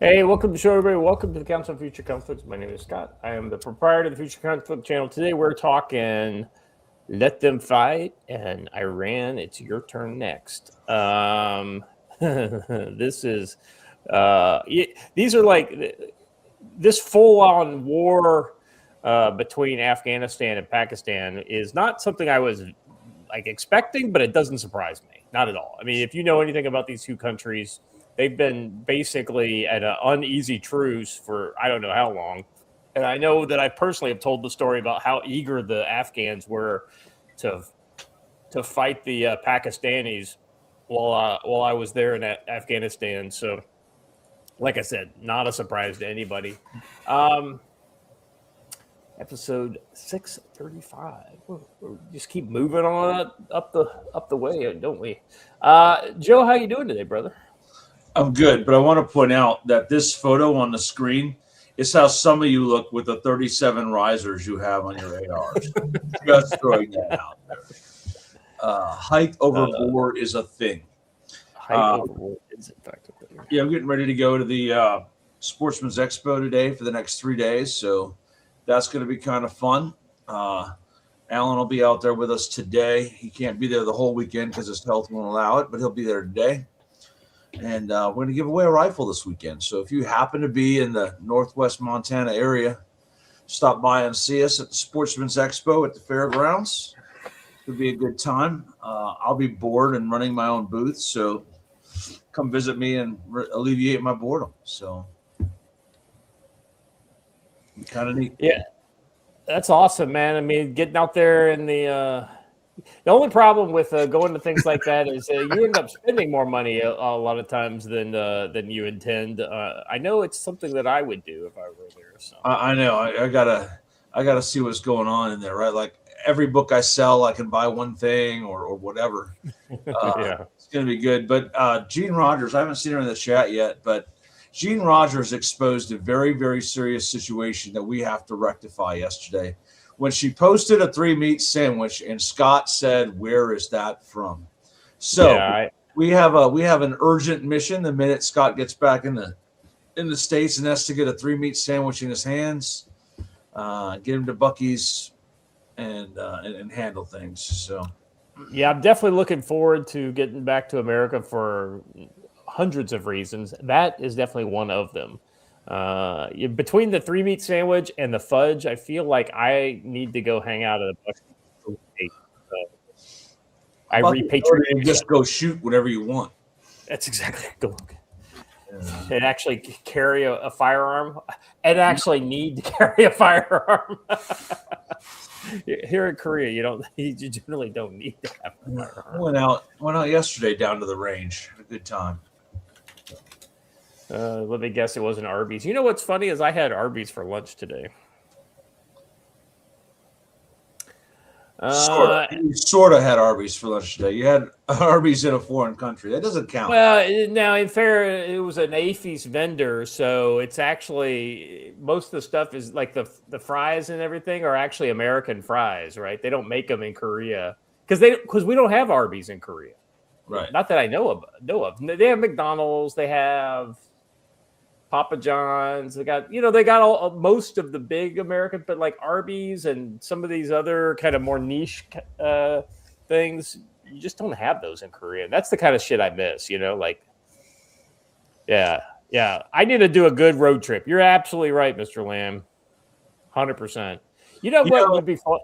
Hey, welcome to the show, everybody. Welcome to the Council on Future Conflicts. My name is Scott. I am the proprietor of the Future Conflict channel. Today, we're talking Let Them Fight and Iran. It's your turn next. This is, these are like this full-on war between Afghanistan and Pakistan is not something I was like expecting, but it doesn't surprise me, not at all. I mean, if you know anything about these two countries, they've been basically at an uneasy truce for I don't know how long. And I know that I personally have told the story about how eager the Afghans were to fight the Pakistanis while I was there in Afghanistan. So, like I said, not a surprise to anybody. Episode 635. We just keep moving on up the way, don't we? Joe, how you doing today, brother? I'm good, but I want to point out that this photo on the screen is how some of you look with the 37 risers you have on your ARs. Just throwing that out there. Height over bore is a thing. Height over bore is in fact a thing. Yeah, I'm getting ready to go to the Sportsman's Expo today for the next 3 days, so that's going to be kind of fun. Alan will be out there with us today. He can't be there the whole weekend because his health won't allow it, but he'll be there today. And we're going to give away a rifle this weekend. So if you happen to be in the Northwest Montana area, stop by and see us at the Sportsman's Expo at the fairgrounds. It'll be a good time. I'll be bored and running my own booth, so come visit me and alleviate my boredom. So kind of neat. Yeah, that's awesome, man. I mean, getting out there in the only problem with going to things like that is you end up spending more money a lot of times than you intend. I know it's something that I would do if I were there. So I know I gotta see what's going on in there, right? Like every book I sell, I can buy one thing or whatever. Yeah, it's gonna be good. But Gene Rogers, I haven't seen her in the chat yet, but Gene Rogers exposed a very, very serious situation that we have to rectify yesterday. When she posted a 3-meat sandwich, and Scott said, "Where is that from?" So yeah, we have an urgent mission. The minute Scott gets back in the States and has to get a 3-meat sandwich in his hands, get him to Buc-ee's and handle things. So yeah, I'm definitely looking forward to getting back to America for hundreds of reasons. That is definitely one of them. Between the 3-meat sandwich and the fudge, I feel like I need to go hang out at a Buc-ee's. I repatriate and just go shoot whatever you want. That's exactly go. And actually carry a firearm, and actually need to carry a firearm. Here in Korea, you generally don't need to have a firearm. Went out yesterday down to the range. Had a good time. Let me guess, it wasn't Arby's. You know what's funny is I had Arby's for lunch today. You sort of had Arby's for lunch today. You had Arby's in a foreign country. That doesn't count. Well, now in fair, it was an AFES vendor, so it's actually most of the stuff is like the fries and everything are actually American fries, right? They don't make them in Korea because we don't have Arby's in Korea, right? Not that I know of. They have McDonald's, they have Papa John's, they got most of the big American, but like Arby's and some of these other kind of more niche things, you just don't have those in Korea. That's the kind of shit I miss, yeah. I need to do a good road trip. You're absolutely right, Mr. Lamb. 100%. What would be fun?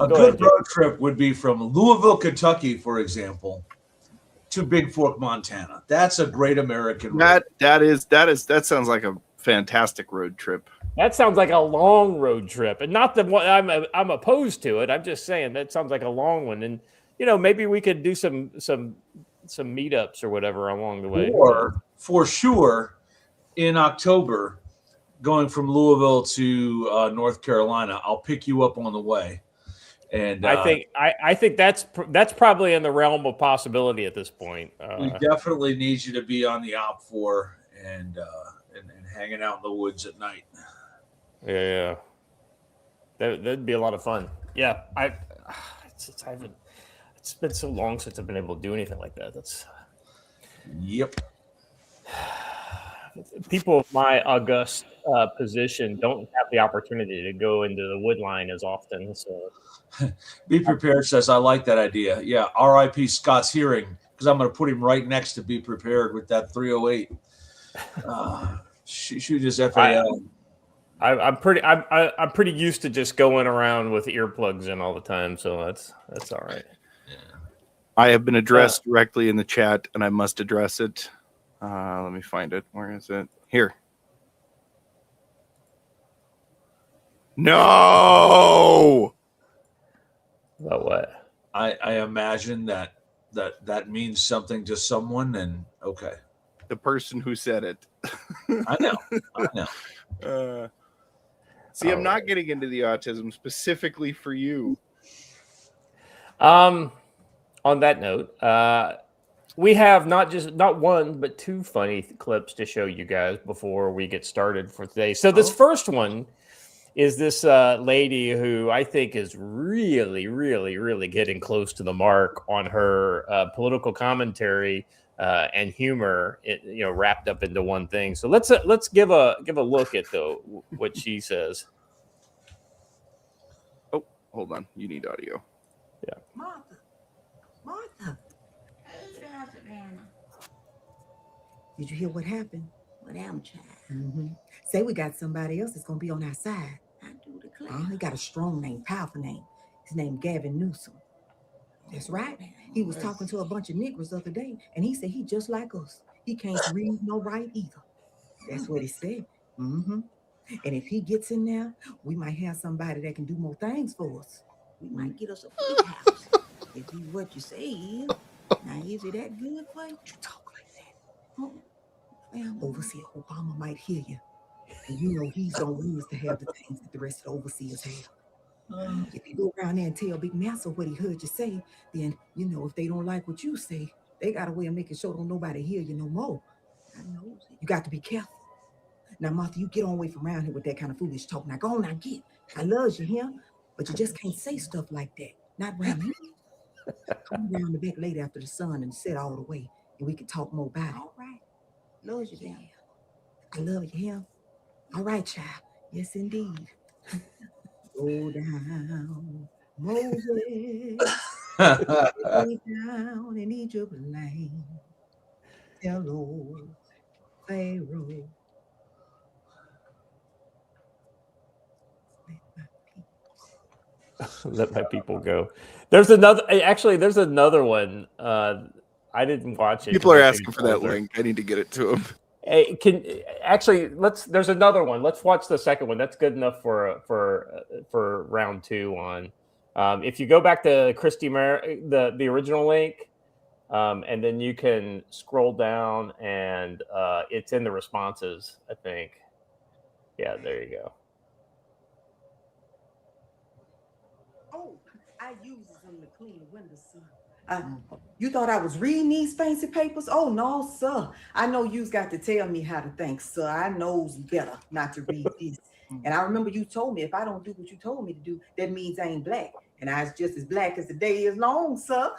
A good road trip would be from Louisville, Kentucky, for example, to Big Fork, Montana. That's a great American road. That sounds like a fantastic road trip. That sounds like a long road trip, and not the one I'm opposed to it. I'm just saying that sounds like a long one, and maybe we could do some meetups or whatever along the way. Or for sure, in October, going from Louisville to North Carolina, I'll pick you up on the way. And I think that's probably in the realm of possibility at this point. We definitely need you to be on the OPFOR and hanging out in the woods at night. Yeah, that'd be a lot of fun. Yeah, it's been so long since I've been able to do anything like that. Yep. people of my august position don't have the opportunity to go into the wood line as often. So Be Prepared says, I like that idea. Yeah, R.I.P. Scott's hearing, because I'm going to put him right next to Be Prepared with that 308. Shoot his FAL. I'm pretty used to just going around with earplugs in all the time, so that's all right. I have been addressed directly in the chat, and I must address it. Let me find it. Where is it? Here. No. About what? I imagine that means something to someone, and okay. The person who said it. I know. See, I'm not getting into the autism specifically for you. On that note, we have not one but two funny clips to show you guys before we get started for today. So this first one is this lady who I think is really, really, really getting close to the mark on her political commentary and humor, wrapped up into one thing. So let's give a look at what she says. Oh, hold on. You need audio. Yeah. Martha. Did you hear what happened? What happened, child? Mm-hmm. Say we got somebody else that's gonna be on our side. I do declare. He got a strong name, powerful name. His name Gavin Newsom. That's right. He was talking to a bunch of niggers the other day, and he said he just like us. He can't read nor write either. That's what he said. Mm-hmm. And if he gets in there, we might have somebody that can do more things for us. We might get us a big house. If you what you say is. Now, is it that good for you? You talk like that. Overseer Obama might hear you. And you know he's gonna want us to have the things that the rest of the overseers have. If you go around there and tell Big Massa what he heard you say, then, if they don't like what you say, they got a way of making sure don't nobody hear you no more. I know it. You got to be careful. Now, Martha, you get on away from around here with that kind of foolish talk. Now, go on, now get. I love you here, but you just can't say stuff like that. Not around me. Come around the back later after the sun and sit all the way, and we can talk more about it. All right. Love you, damn. I love you here. All right, child. Yes, indeed. Go down, Moses. Way down in Egypt land. Hello, Pharaoh. Let my people go. There's another one. I didn't watch it. People are asking for that link. I need to get it to them. Hey, there's another one. Let's watch the second one. That's good enough for round two on. If you go back to Christy the original link, and then you can scroll down and it's in the responses, I think. Yeah, there you go. Oh, I use them to clean the windows, sir. You thought I was reading these fancy papers? Oh, no, sir. I know you's got to tell me how to think, sir. I knows better not to read this. And I remember you told me if I don't do what you told me to do, that means I ain't black. And I was just as black as the day is long, sir.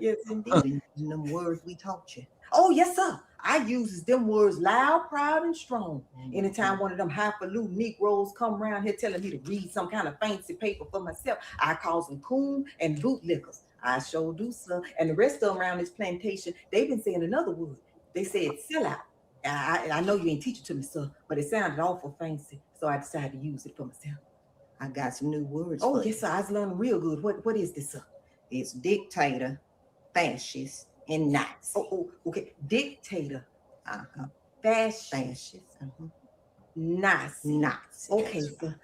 Yes, indeed. Using them words we taught you. Oh, yes, sir. I uses them words loud, proud, and strong. Anytime one of them highfalutin Negroes come around here telling me to read some kind of fancy paper for myself, I calls them coon and bootlickers. I sure do, sir. And the rest of them around this plantation, they've been saying another word. They said sellout. I know you ain't teach it to me, sir, but it sounded awful fancy, so I decided to use it for myself. I got some new words. Oh, yes, sir. I was learning real good. What is this, sir? It's dictator, fascist, and Nazi. Oh, okay. Dictator, Fascist. Nazi. Okay, sir.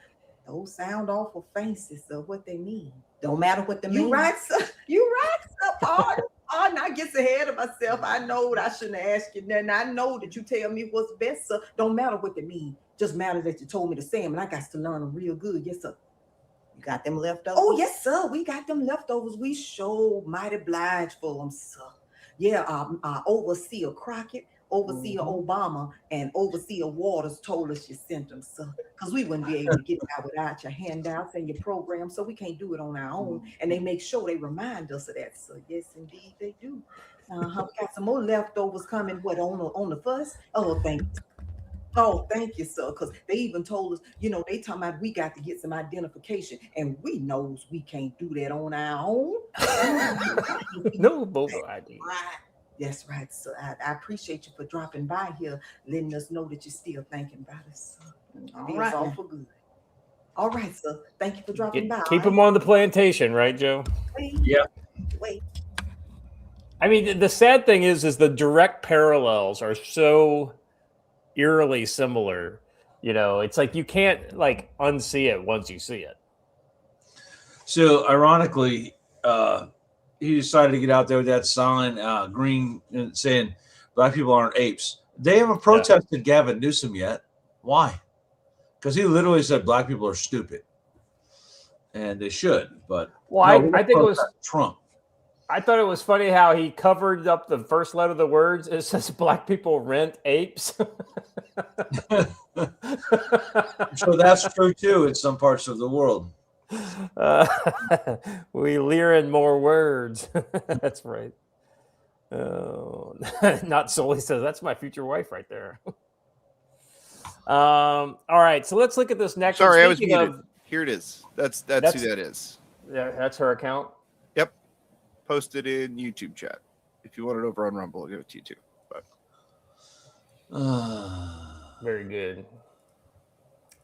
Those sound awful fancy, sir. What they mean? Don't matter what they mean. You right, sir. You right, sir. Pardon. I get ahead of myself. I know that I shouldn't have asked you nothing. I know that you tell me what's best, sir. Don't matter what they mean. Just matter that you told me to say them, and I got to learn them real good. Yes, sir. You got them leftovers? Oh, yes, sir. We got them leftovers. We sure mighty obliged for them, sir. Yeah, Overseer Crockett, Overseer Obama, and Overseer Waters told us you sent them, sir. Because we wouldn't be able to get out without your handouts and your program, so we can't do it on our own. And they make sure they remind us of that, sir. Yes, indeed, they do. We got some more leftovers coming, on the first? Oh, thank you. Oh, thank you, sir. Because they even told us, they talking about we got to get some identification, and we knows we can't do that on our own. No bobo ID. Right. That's right, sir. I appreciate you for dropping by here, letting us know that you're still thinking about us. All Feels right. awful good. All right, sir. Thank you for dropping by. Keep them on the plantation, right, Joe? Yeah. Wait. I mean, the sad thing is the direct parallels are so eerily similar. It's like you can't like unsee it once you see it. So ironically, he decided to get out there with that sign, green, saying black people aren't apes. They haven't protested Gavin Newsom yet. Why? Because he literally said black people are stupid, and they should. But I think it was Trump. I thought it was funny how he covered up the first letter of the words. It says black people rent apes. So that's true too in some parts of the world. We leer in more words. That's right. Not solely says that's my future wife right there. All right, so let's look at this next. Sorry, I was Speaking muted. Here it is. That's who that is. Yeah, that's her account. Yep. Posted in YouTube chat. If you want it over on Rumble, I'll give it to you too. But Very good.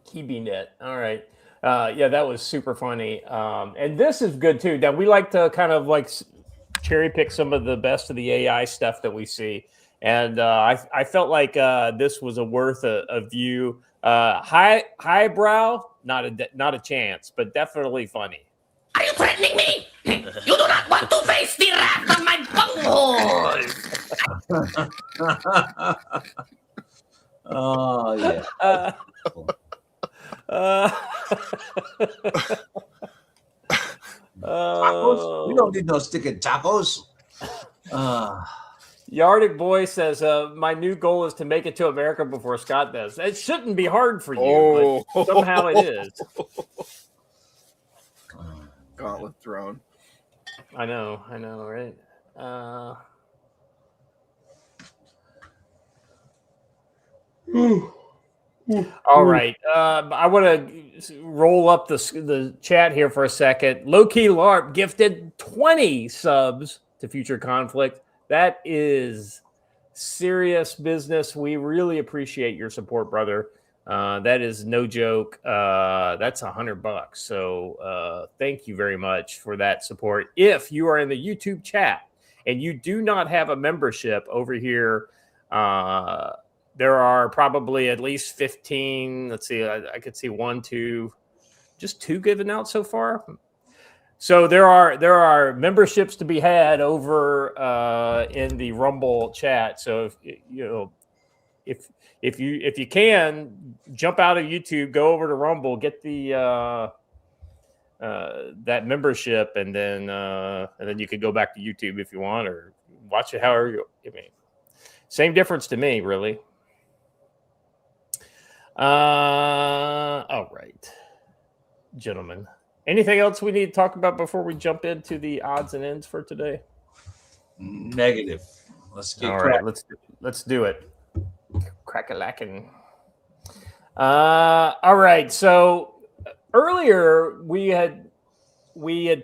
KibiNet. All right. Yeah, that was super funny. And this is good too. Now we like to kind of like cherry pick some of the best of the AI stuff that we see. And I felt like this was worth a view. Highbrow, not a chance, but definitely funny. Are you threatening me? You do not want to face the wrath of my bunghole. Oh yeah. Tacos? We don't need no sticking tacos. Yardic Boy says, my new goal is to make it to America before Scott does. It shouldn't be hard for you, but somehow it is. Gauntlet thrown. I know, right? All right. I want to roll up the chat here for a second. Low-key LARP gifted 20 subs to Future Conflict. That is serious business. We really appreciate your support, brother. That is no joke. That's $100. So thank you very much for that support. If you are in the YouTube chat and you do not have a membership over here, there are probably at least 15. Let's see. I could see 1, 2, just 2 given out so far. So there are memberships to be had over in the Rumble chat. So if you can jump out of YouTube, go over to Rumble, get the that membership, and then you could go back to YouTube if you want, or watch it however you. I mean, same difference to me, really. All right, gentlemen. Anything else we need to talk about before we jump into the odds and ends for today? Negative. Let's get all cracking. right. Let's do it. Crack-a-lackin'. All right. So earlier we had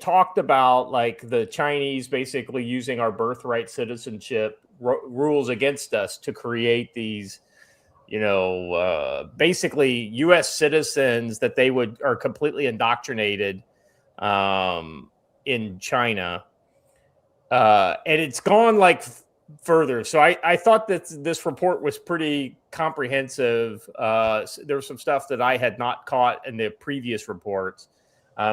talked about like the Chinese basically using our birthright citizenship rules against us to create these, basically U.S. citizens that they are completely indoctrinated in China. And it's gone like further. So I thought that this report was pretty comprehensive. There was some stuff that I had not caught in the previous reports.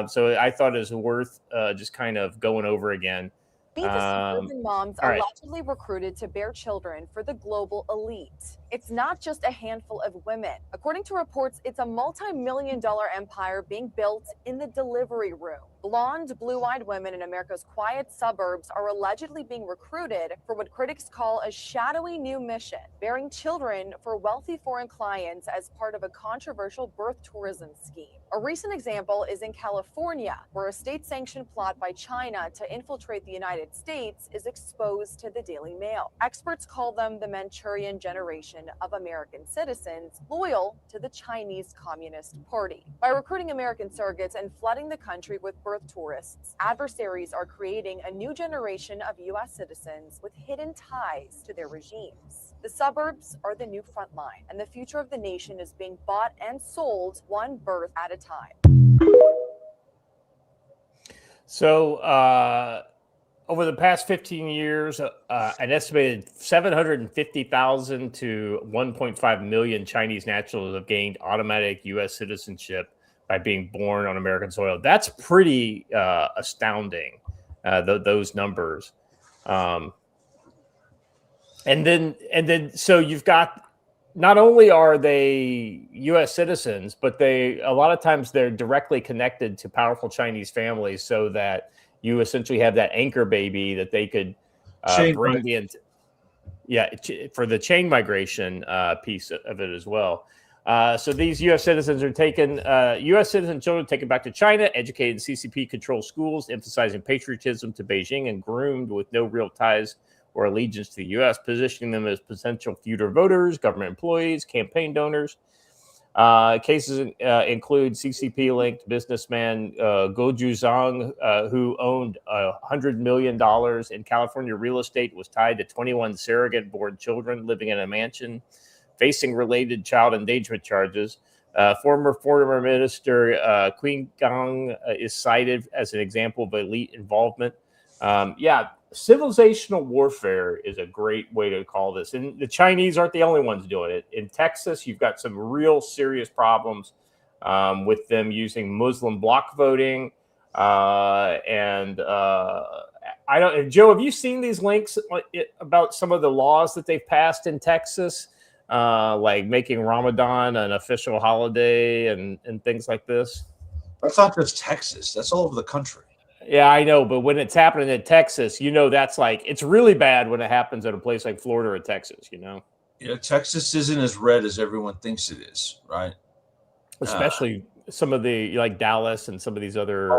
So I thought it was worth just kind of going over again. These suburban moms right. allegedly recruited to bear children for the global elite. It's not just a handful of women. According to reports, it's a multi-million-dollar empire being built in the delivery room. Blonde, blue-eyed women in America's quiet suburbs are allegedly being recruited for what critics call a shadowy new mission, bearing children for wealthy foreign clients as part of a controversial birth tourism scheme. A recent example is in California, where a state-sanctioned plot by China to infiltrate the United States is exposed to the Daily Mail. Experts call them the Manchurian generation of American citizens loyal to the Chinese Communist Party. By recruiting American surrogates and flooding the country with birth tourists, adversaries are creating a new generation of U.S. citizens with hidden ties to their regimes. The suburbs are the new front line, and the future of the nation is being bought and sold one birth at a time. So, over the past 15 years, an estimated 750,000 to 1.5 million Chinese nationals have gained automatic U.S. citizenship by being born on American soil. That's pretty astounding, those numbers. And then, so you've got, not only are they U.S. citizens, but a lot of times they're directly connected to powerful Chinese families, so that you essentially have that anchor baby that they could bring in. Yeah, for the chain migration piece of it as well. So these U.S. citizens are taken, U.S. citizen children taken back to China, educated in CCP-controlled schools, emphasizing patriotism to Beijing, and groomed with no real ties or allegiance to the U.S., positioning them as potential future voters, government employees, campaign donors. Cases include CCP-linked businessman Goju Zhang, who owned $100 million in California real estate, was tied to 21 surrogate-born children living in a mansion, facing related child endangerment charges. Former Minister Qin Gang is cited as an example of elite involvement. Civilizational warfare is a great way to call this. And the Chinese aren't the only ones doing it. In Texas, you've got some real serious problems with them using Muslim block voting. I don't, Joe, have you seen these links about some of the laws that they've passed in Texas, like making Ramadan an official holiday and things like this? That's not just Texas. That's all over the country. Yeah, I know, but when it's happening in Texas, that's like, it's really bad when it happens at a place like Florida or Texas, Yeah, Texas isn't as red as everyone thinks it is, right? Especially some of the, like Dallas and some of these other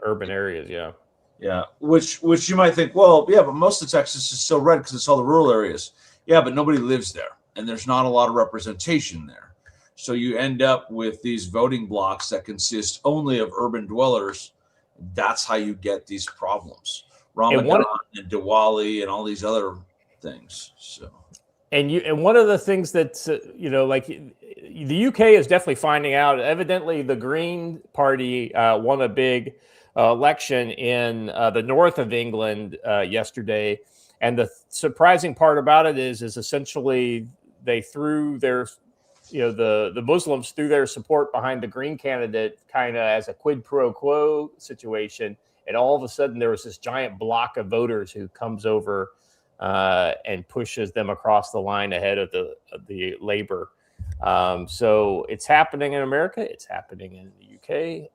urban areas, yeah. Yeah, which you might think, well, yeah, but most of Texas is still red because it's all the rural areas. Yeah, but nobody lives there, and there's not a lot of representation there. So you end up with these voting blocks that consist only of urban dwellers. That's how you get these problems. Ramadan and Diwali and all these other things. So, and one of the things that like the UK is definitely finding out. Evidently, the Green Party won a big election in the north of England yesterday, and the surprising part about it is essentially they threw their the Muslims threw their support behind the Green candidate kind of as a quid pro quo situation. And all of a sudden there was this giant block of voters who comes over and pushes them across the line ahead of the Labour. So it's happening in America. It's happening in the UK.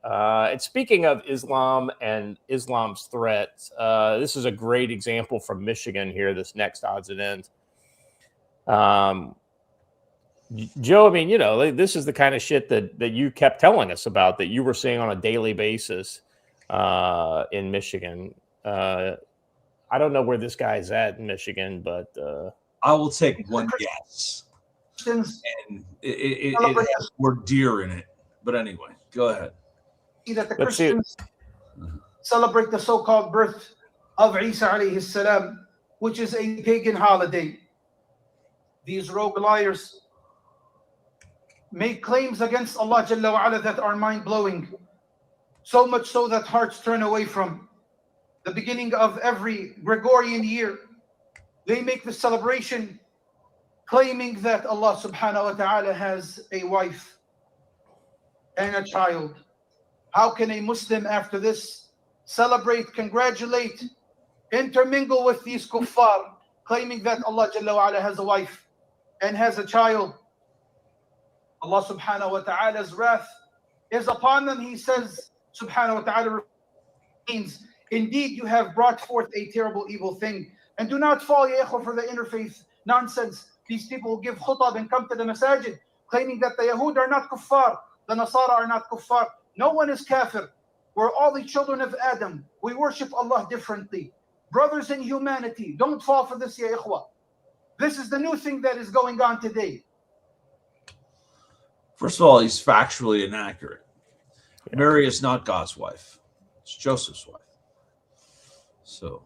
And speaking of Islam and Islam's threats, this is a great example from Michigan here, this next odds and ends. Joe, I mean, this is the kind of shit that you kept telling us about, that you were seeing on a daily basis in Michigan. I don't know where this guy's at in Michigan, but I will take one guess. And it has more deer in it. But anyway, go ahead. See that the Christians celebrate the so-called birth of Isa alayhi salam, which is a pagan holiday. These rogue liars make claims against Allah Jalla wa Ala that are mind-blowing, so much so that hearts turn away from. The beginning of every Gregorian year, they make the celebration claiming that Allah subhanahu wa ta'ala has a wife and a child. How can a Muslim after this celebrate, congratulate, intermingle with these kuffar, claiming that Allah Jalla wa Ala has a wife and has a child? Allah subhanahu wa ta'ala's wrath is upon them. He says, subhanahu wa ta'ala, means indeed you have brought forth a terrible evil thing. And do not fall, ya ikhwa, for the interfaith nonsense. These people who give khutab and come to the masajid claiming that the Yahud are not kuffar, the Nasara are not kuffar. No one is kafir. We're all the children of Adam. We worship Allah differently. Brothers in humanity, don't fall for this, ya ikhwa. This is the new thing that is going on today. First of all, he's factually inaccurate. Mary is not God's wife. It's Joseph's wife. So.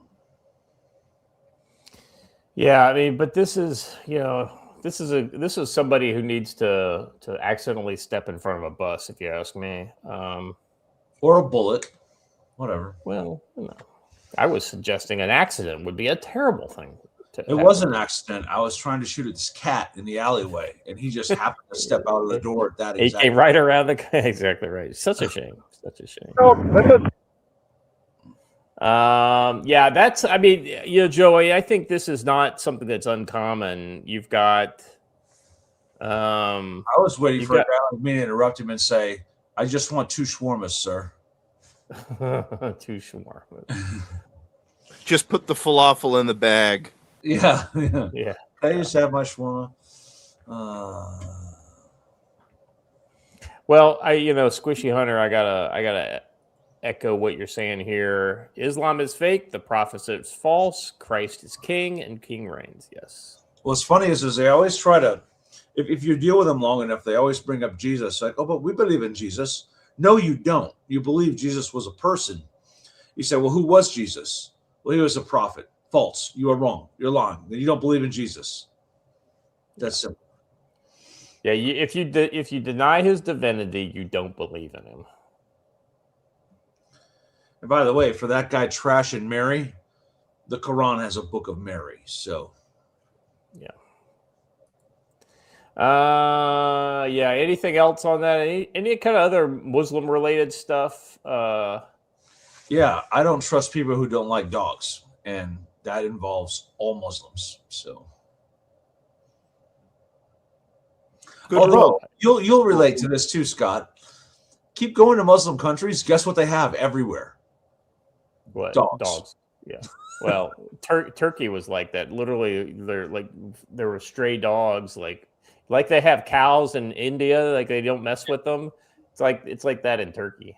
Yeah, I mean, but this is, this is somebody who needs to accidentally step in front of a bus, if you ask me. Or a bullet, whatever. Well, I was suggesting an accident would be a terrible thing. It was an accident. I was trying to shoot at this cat in the alleyway, and he just happened to step out of the door at that He exact came right around the exactly right. Such a shame. Such a shame. Yeah, that's. I mean, Joey. I think this is not something that's uncommon. You've got. I was waiting for a guy like me to interrupt him and say, "I just want 2 shawarmas, sir." 2 shawarmas. Just put the falafel in the bag. Yeah. Yeah. I just have my shawarma. Well, Squishy Hunter, I gotta echo what you're saying here. Islam is fake. The prophet is false. Christ is king, and king reigns. Yes. What's funny is they always try to, if you deal with them long enough, they always bring up Jesus. Like, oh, but we believe in Jesus. No, you don't. You believe Jesus was a person. You say, well, who was Jesus? Well, he was a prophet. False. You are wrong. You're lying. You don't believe in Jesus. That's simple. Yeah. If you deny his divinity, you don't believe in him. And by the way, for that guy trashing Mary, the Quran has a book of Mary. So, yeah. Yeah. Anything else on that? Any kind of other Muslim related stuff? Yeah, I don't trust people who don't like dogs, and that involves all Muslims. So, although you'll relate to this too, Scott. Keep going to Muslim countries. Guess what they have everywhere? What? Dogs. Yeah. Well, Turkey was like that. Literally, there were stray dogs, like they have cows in India. Like they don't mess with them. It's like that in Turkey.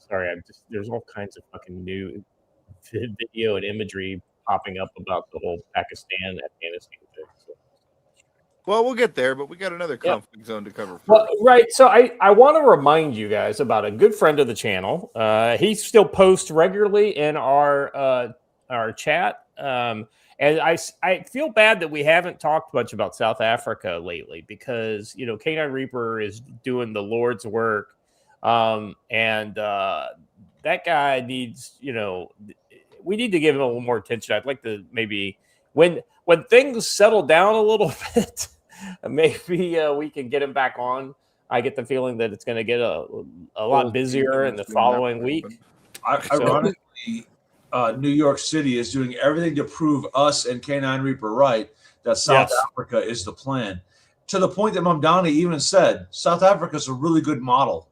Sorry, there's all kinds of fucking new video and imagery popping up about the whole Pakistan, Afghanistan thing. So. Well, we'll get there, but we got another conflict zone to cover first. Well, right. So I want to remind you guys about a good friend of the channel. He still posts regularly in our chat. And I feel bad that we haven't talked much about South Africa lately because, Canine Reaper is doing the Lord's work. And that guy needs, we need to give him a little more attention. I'd like to maybe when things settle down a little bit, maybe we can get him back on. I get the feeling that it's going to get a lot busier in the following week. Ironically, New York City is doing everything to prove us and Canine Reaper right that South Africa is the plan. To the point that Mamdani even said, South Africa is a really good model.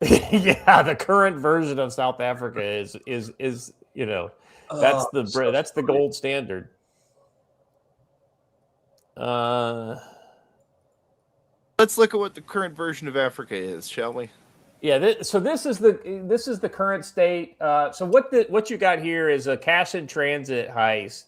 Yeah, the current version of South Africa is that's the gold standard. Let's look at what the current version of Africa is, shall we? Yeah, so this is the current state. So what you got here is a cash in transit heist.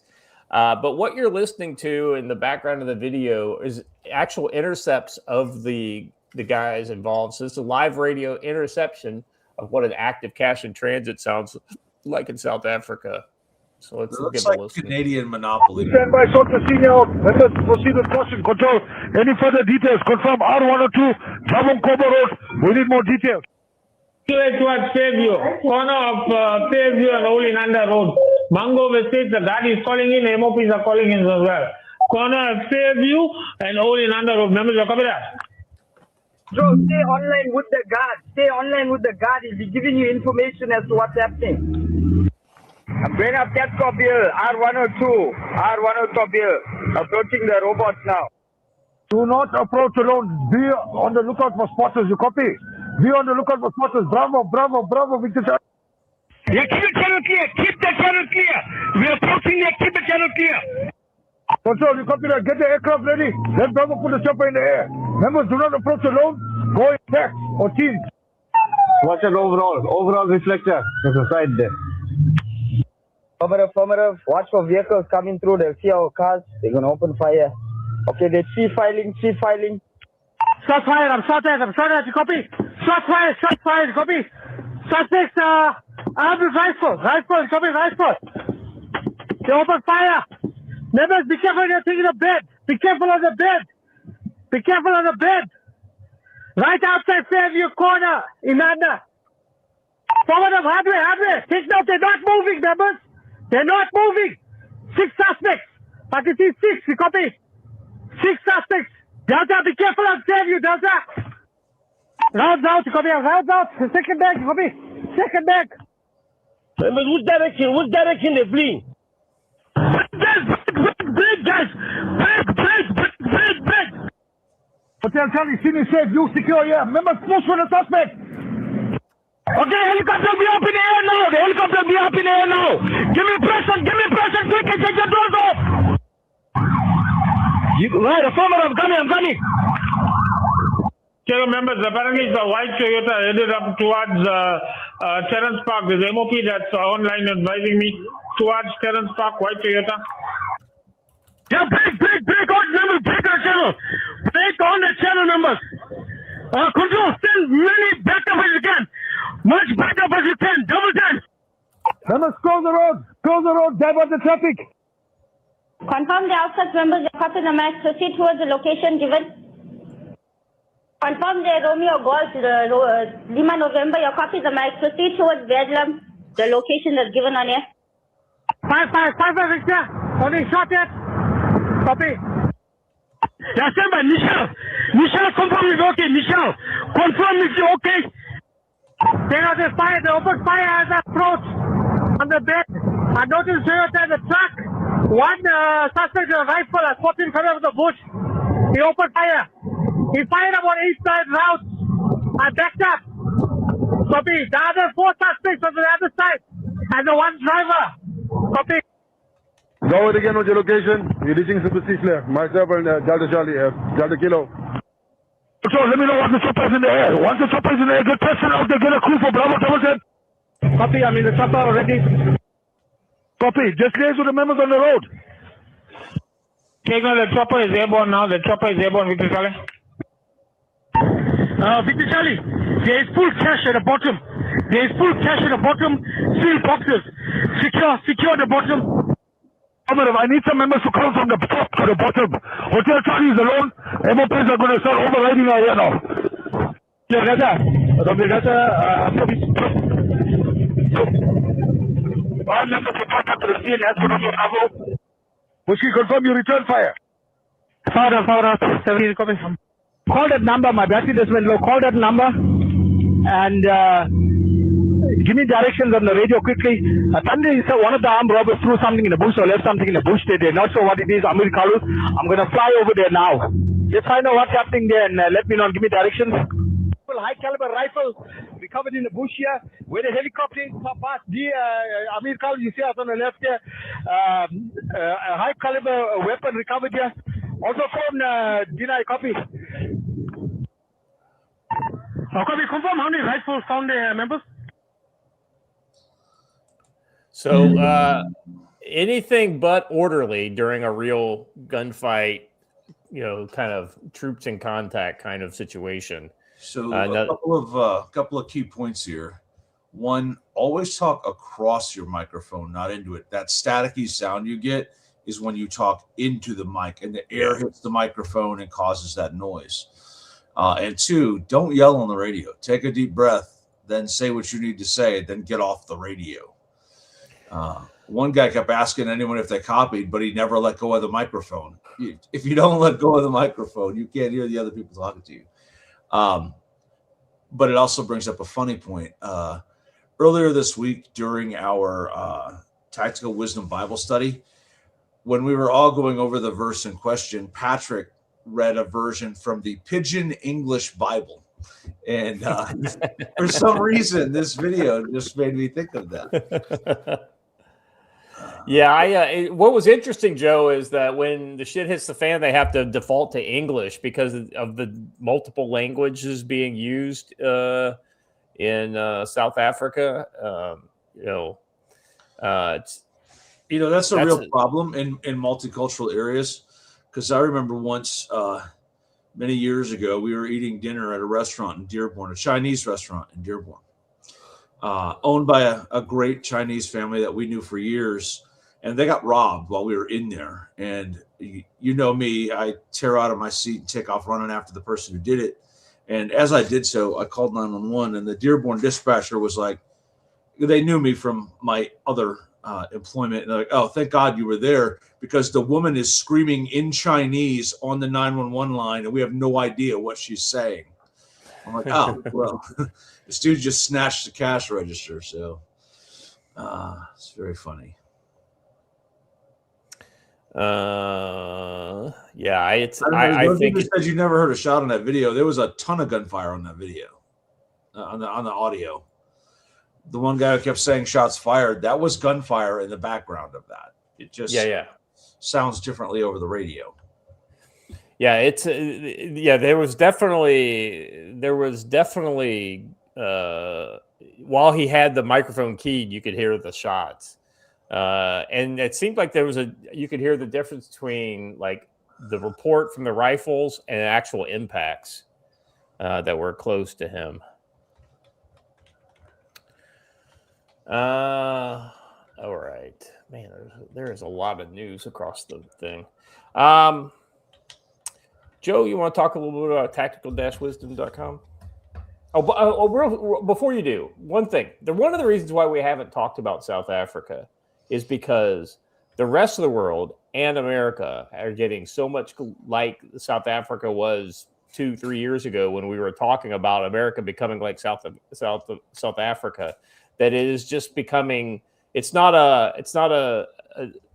But what you're listening to in the background of the video is actual intercepts of the guys involved. So this is a live radio interception of what an active cash in transit sounds like in South Africa. So let's looks give like a listen. Canadian monopoly. Stand by, Soldier Senior. Let us proceed with question control. Any further details? Confirm R102, Jabon Kobo Road. We need more details. Towards Fairview, corner of Fairview and Olinanda Road. Mango Estate, the guard is calling in, MOPs are calling in as well. Corner of Fairview and Olinanda Road. Members of Kabira. Joe, stay online with the guard. Stay online with the guard. He'll be giving you information as to what's happening. Bring up that top here, R102. R102 here. Approaching the robots now. Do not approach alone. Be on the lookout for spotters. You copy? Be on the lookout for spotters. Bravo, bravo, bravo, Victor Charlie. Yeah, keep the channel clear. Keep the channel clear. We're approaching there. Keep the channel clear. Control, you copy that. Get the aircraft ready. Let Bravo put the chopper in the air. Members, do not approach alone. Go in packs or teams. Watch it overall. Overall reflector. There's a side there. Affirmative. Watch for vehicles coming through. They'll see our cars. They're going to open fire. Okay, they're C-filing. Shot fired. I'm shot at. You copy? Shot fired. Copy? Suspects, I have a rifle. Copy, rifle. They open fire. Members, be careful. You're taking the bed. Be careful of the bed. Right outside Fairview corner, Inanda. Forward of hardware. Take note, they're not moving, members. They're not moving. 6 suspects. I can see 6. You copy? 6 suspects. Delta, be careful of Fairview, Delta. Rounds out, you copy? Rounds out. Second bag, you copy? Second bag. Members, which direction they're fleeing? Break, guys. Break. Hotel Charlie, see me safe. You secure, yeah. Members, push for the suspect. Okay, helicopter be up in the air now. Give me pressure. Quick, and take the doors off. Right, affirmative. I'm coming. Channel members, apparently the white Toyota headed up towards Terrence Park. There's MOP that's online advising me towards Terrence Park, white Toyota. Yeah, break on members. Break on the channel. Break on the channel, members. Control, send many backup as you can. Much backup as you can. Double time. Members, close the road. Divert the traffic. Confirm the outside members. Your copy the max. Proceed towards the location given. Confirm the Romeo Golf, Lima November. Your copy the max. Proceed towards Bedlam. The location that's given on here. 5 Victor. Only shot yet. Copy. Yes, sir, Michelle, confirm it's okay. Michelle, confirm it's okay. They open fire as I approach on the bed. I noticed Toyota in the truck. One suspect with a rifle has fought in front of the bush. He opened fire. He fired about 8 rounds. I backed up. Copy. The other 4 suspects on the other side. And the one driver. Copy. Go again with your location. You're reaching Super Clear. Myself and Delta Charlie, Delta Kilo. So let me know once the chopper is in the air. Once the chopper is in the air, get person out there, get a crew for Bravo 7. Copy, I'm in the chopper already. Copy, just liaise with the members on the road. Take note, the chopper is airborne now. Victor Charlie. Victor Charlie, there is full cash at the bottom. Seal boxes. Secure the bottom. I need some members to come from the top to the bottom. Hotel Charlie is alone. MOPs are going to start overriding our area now. All members to contact the scene as per the Bravo. Whiskey, confirm you return fire. Power up. 70 copy. Call that number, my battery just went low. Call that number and give me directions on the radio quickly. Suddenly, one of the armed robbers threw something in the bush or left something in the bush. They're not sure what it is. McCullough. I'm going to fly over there now. Just find out what's happening there and let me know. Give me directions. High caliber rifle recovered in the bush here. Where the helicopter past McCullough, you see us on the left here. A high caliber weapon recovered here. Also phone deny copy. Copy, confirm how many rifles found there, members? So anything but orderly during a real gunfight, kind of troops in contact kind of situation. So a couple of key points here. One, always talk across your microphone, not into it. That staticky sound you get is when you talk into the mic and the air hits the microphone and causes that noise. And 2, don't yell on the radio. Take a deep breath, then say what you need to say, then get off the radio. One guy kept asking anyone if they copied, but he never let go of the microphone. If you don't let go of the microphone, you can't hear the other people talking to you. But it also brings up a funny point. Earlier this week during our Tactical Wisdom Bible Study. When we were all going over the verse in question, Patrick read a version from the Pidgin English Bible. And for some reason, this video just made me think of that. Yeah, what was interesting, Joe, is that when the shit hits the fan, they have to default to English because of the multiple languages being used in South Africa. That's a real problem in multicultural areas. Because I remember once, many years ago, we were eating dinner at a restaurant in Dearborn, a Chinese restaurant in Dearborn, owned by a great Chinese family that we knew for years. And they got robbed while we were in there. And you know me, I tear out of my seat and take off running after the person who did it. And as I did so, I called 911, and the Dearborn dispatcher was like, they knew me from my other employment. And they're like, oh, thank God you were there, because the woman is screaming in Chinese on the 911 line, and we have no idea what she's saying. I'm like, oh, well, this dude just snatched the cash register. So it's very funny. I think you said you never heard a shot on that video. There was a ton of gunfire on that video, on the audio. The one guy who kept saying shots fired, that was gunfire in the background of that. It just sounds differently over the radio. Yeah, it's there was definitely while he had the microphone keyed, you could hear the shots. And it seemed like you could hear the difference between like the report from the rifles and actual impacts that were close to him. All right, man, there's a lot of news across the thing. Joe, you want to talk a little bit about tactical-wisdom.com? Before you do, one thing. One of the reasons why we haven't talked about South Africa is because the rest of the world and America are getting so much like South Africa was 2-3 years ago when we were talking about America becoming like South Africa, that it is just becoming. It's not a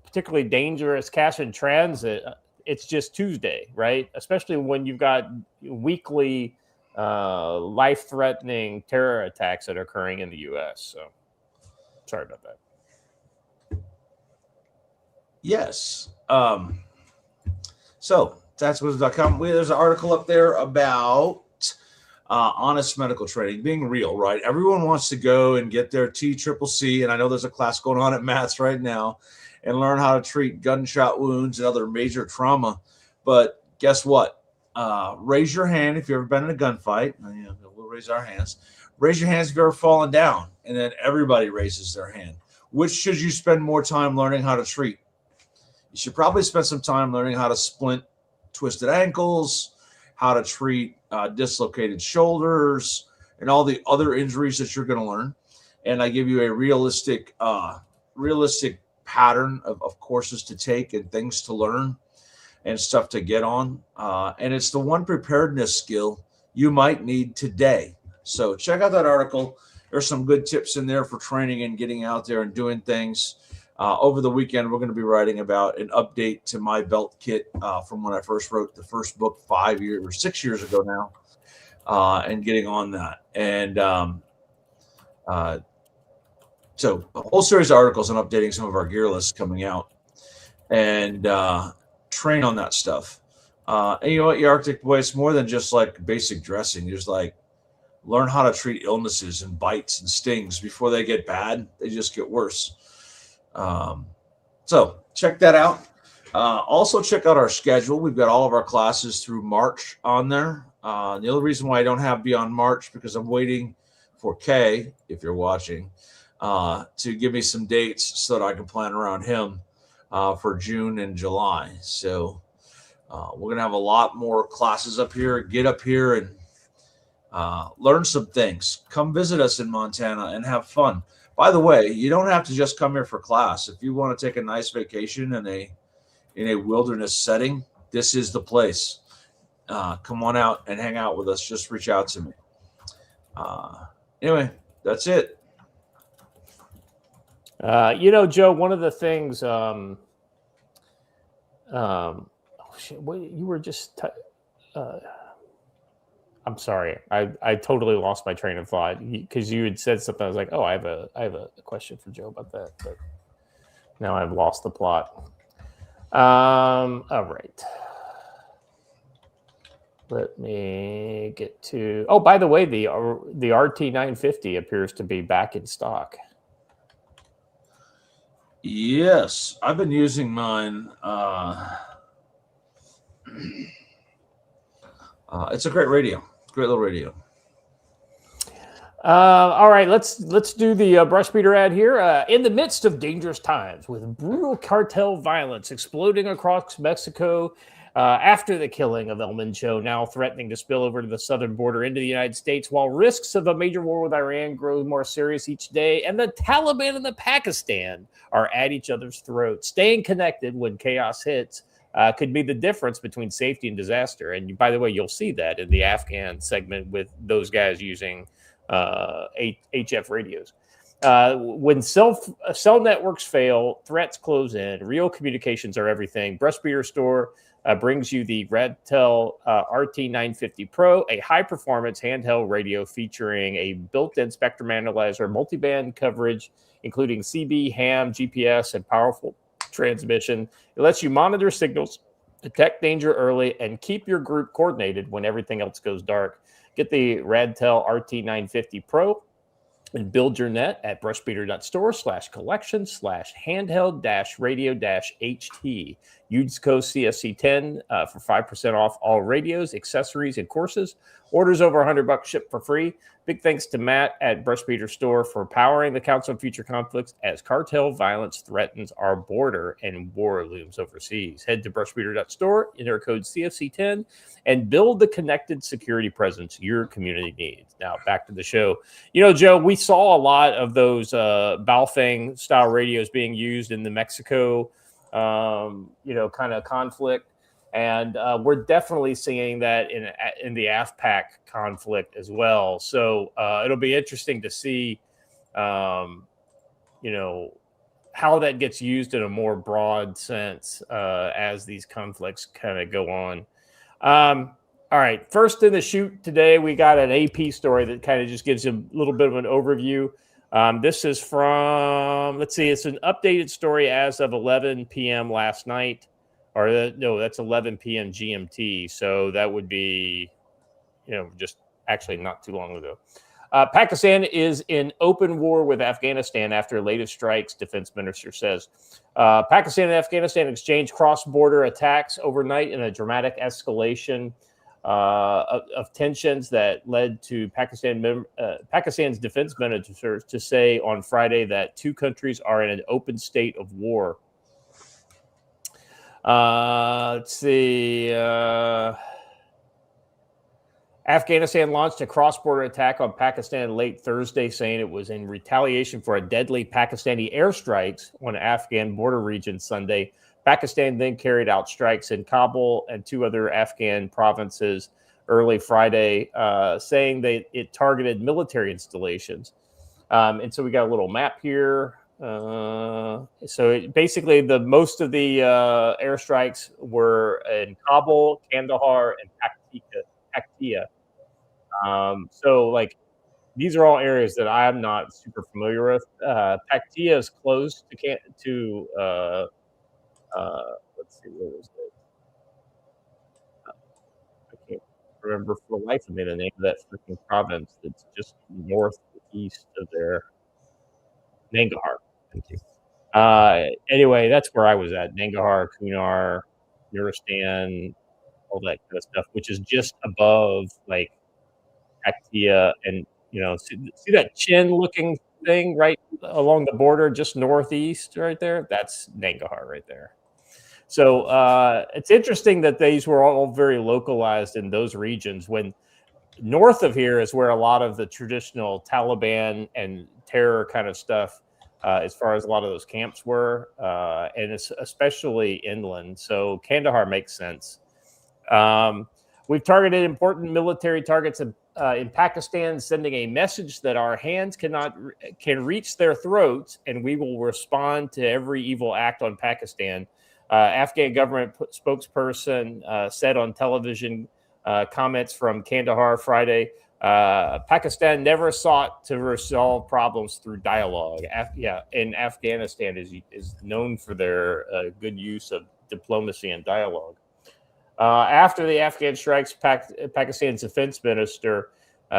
particularly dangerous cash in transit. It's just Tuesday, right? Especially when you've got weekly life-threatening terror attacks that are occurring in the U.S. So, sorry about that. Yes. So taxwisdom.com. There's an article up there about honest medical training, being real, right? Everyone wants to go and get their TCCC, and I know there's a class going on at Matt's right now, and learn how to treat gunshot wounds and other major trauma. But guess what? Raise your hand if you've ever been in a gunfight. We'll raise our hands. Raise your hands if you've ever fallen down, and then everybody raises their hand. Which should you spend more time learning how to treat? You should probably spend some time learning how to splint twisted ankles, how to treat dislocated shoulders, and all the other injuries that you're going to learn. And I give you a realistic pattern of courses to take and things to learn and stuff to get on. And it's the one preparedness skill you might need today. So check out that article. There's some good tips in there for training and getting out there and doing things. Over the weekend, we're going to be writing about an update to my belt kit from when I first wrote the first book 6 years ago now, and getting on that. And so a whole series of articles and updating some of our gear lists coming out, and train on that stuff. And you know what, you Arctic boy, it's more than just like basic dressing. There's like learn how to treat illnesses and bites and stings before they get bad. They just get worse. So check that out. Also check out our schedule. We've got all of our classes through March on there. The only reason why I don't have beyond March, because I'm waiting for Kay, if you're watching, to give me some dates so that I can plan around him for June and July. So we're going to have a lot more classes up here. Get up here and learn some things. Come visit us in Montana and have fun. By the way, you don't have to just come here for class. If you want to take a nice vacation in a wilderness setting, this is the place. Come on out and hang out with us. Just reach out to me. Anyway, that's it. Joe, one of the things, you were just, I'm sorry. I totally lost my train of thought because you had said something. I was like, oh, I have a question for Joe about that, but now I've lost the plot. All right. Let me get to. Oh, by the way, the RT950 appears to be back in stock. Yes, I've been using mine. It's a great radio. Great little radio. All right, let's do the brush beater ad here. In the midst of dangerous times, with brutal cartel violence exploding across Mexico after the killing of El Mencho, now threatening to spill over to the southern border into the United States, while risks of a major war with Iran grow more serious each day, and the Taliban and the Pakistan are at each other's throats. Staying connected when chaos hits could be the difference between safety and disaster. And by the way, you'll see that in the Afghan segment with those guys using HF radios. When cell networks fail, threats close in. Real communications are everything. Brushbeater Store brings you the Radtel RT950 Pro, a high-performance handheld radio featuring a built-in spectrum analyzer, multiband coverage, including CB, ham, GPS, and powerful transmission. It lets you monitor signals, detect danger early, and keep your group coordinated when everything else goes dark. Get the Radtel RT950 Pro and build your net at brushbeater.store/collection/handheld-radio-HT. Use code CSC10 for 5% off all radios, accessories, and courses. Orders over $100 shipped for free. Big thanks to Matt at Brushbeater Store for powering the Council on Future Conflicts as cartel violence threatens our border and war looms overseas. Head to brushbeater.store, enter code CFC10, and build the connected security presence your community needs. Now, back to the show. Joe, we saw a lot of those Baofeng style radios being used in the Mexico, kind of conflict. And we're definitely seeing that in the AFPAC conflict as well. So it'll be interesting to see, how that gets used in a more broad sense as these conflicts kind of go on. All right, first in the shoot today, we got an AP story that kind of just gives you a little bit of an overview. This is from, it's an updated story as of 11 p.m. last night. That's 11 p.m. GMT. So that would be, just actually not too long ago. Pakistan is in open war with Afghanistan after latest strikes, defense minister says. Pakistan and Afghanistan exchanged cross-border attacks overnight in a dramatic escalation of tensions that led to Pakistan's defense minister to say on Friday that two countries are in an open state of war. Let's see. Afghanistan launched a cross-border attack on Pakistan late Thursday, saying it was in retaliation for a deadly Pakistani airstrikes on Afghan border region Sunday. Pakistan then carried out strikes in Kabul and two other Afghan provinces early Friday, saying that it targeted military installations. And so we got a little map here. Basically, most of the airstrikes were in Kabul, Kandahar, and Paktia. These are all areas that I'm not super familiar with. Paktia is close to let's see, where was it? I can't remember for the life of me the name of that freaking province that's just northeast of there. Nangarhar. Thank you. Anyway, that's where I was at. Nangarhar, Kunar, Nuristan, all that kind of stuff, which is just above Paktia, and see that chin-looking thing right along the border, just northeast, right there. That's Nangarhar right there. So it's interesting that these were all very localized in those regions. When north of here is where a lot of the traditional Taliban and terror kind of stuff, as far as a lot of those camps were, and it's especially inland. So Kandahar makes sense. We've targeted important military targets in in Pakistan sending a message that our hands can reach their throats, and we will respond to every evil act on Pakistan. Afghan government spokesperson said on television comments from Kandahar Friday, Pakistan never sought to resolve problems through dialogue. And Afghanistan is known for their good use of diplomacy and dialogue. After the Afghan strikes, Pakistan's defense minister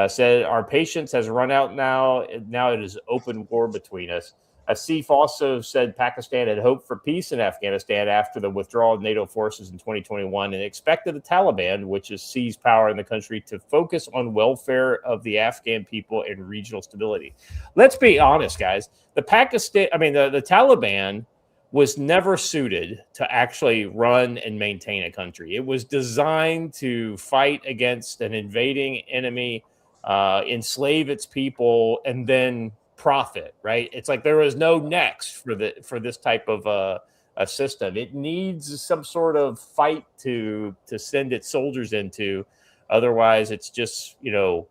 said, our patience has run out now. Now it is open war between us. Asif also said Pakistan had hoped for peace in Afghanistan after the withdrawal of NATO forces in 2021 and expected the Taliban, which has seized power in the country, to focus on welfare of the Afghan people and regional stability. Let's be honest, guys. The Taliban was never suited to actually run and maintain a country. It was designed to fight against an invading enemy, enslave its people, and then profit, right? It's like there was no next for this type of a system. It needs some sort of fight to send its soldiers into. Otherwise, it's just, it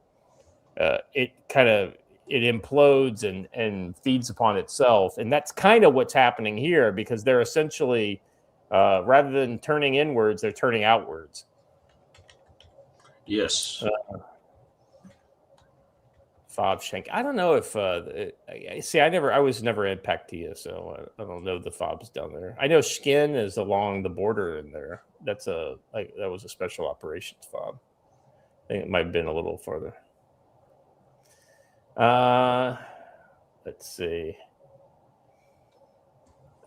implodes and feeds upon itself. And that's kind of what's happening here, because they're essentially, rather than turning inwards, they're turning outwards. Yes. Fob Shank. I don't know if I was never in Paktia, so I don't know the fobs down there. I know Skin is along the border in there. That was a special operations fob. I think it might have been a little further. Let's see.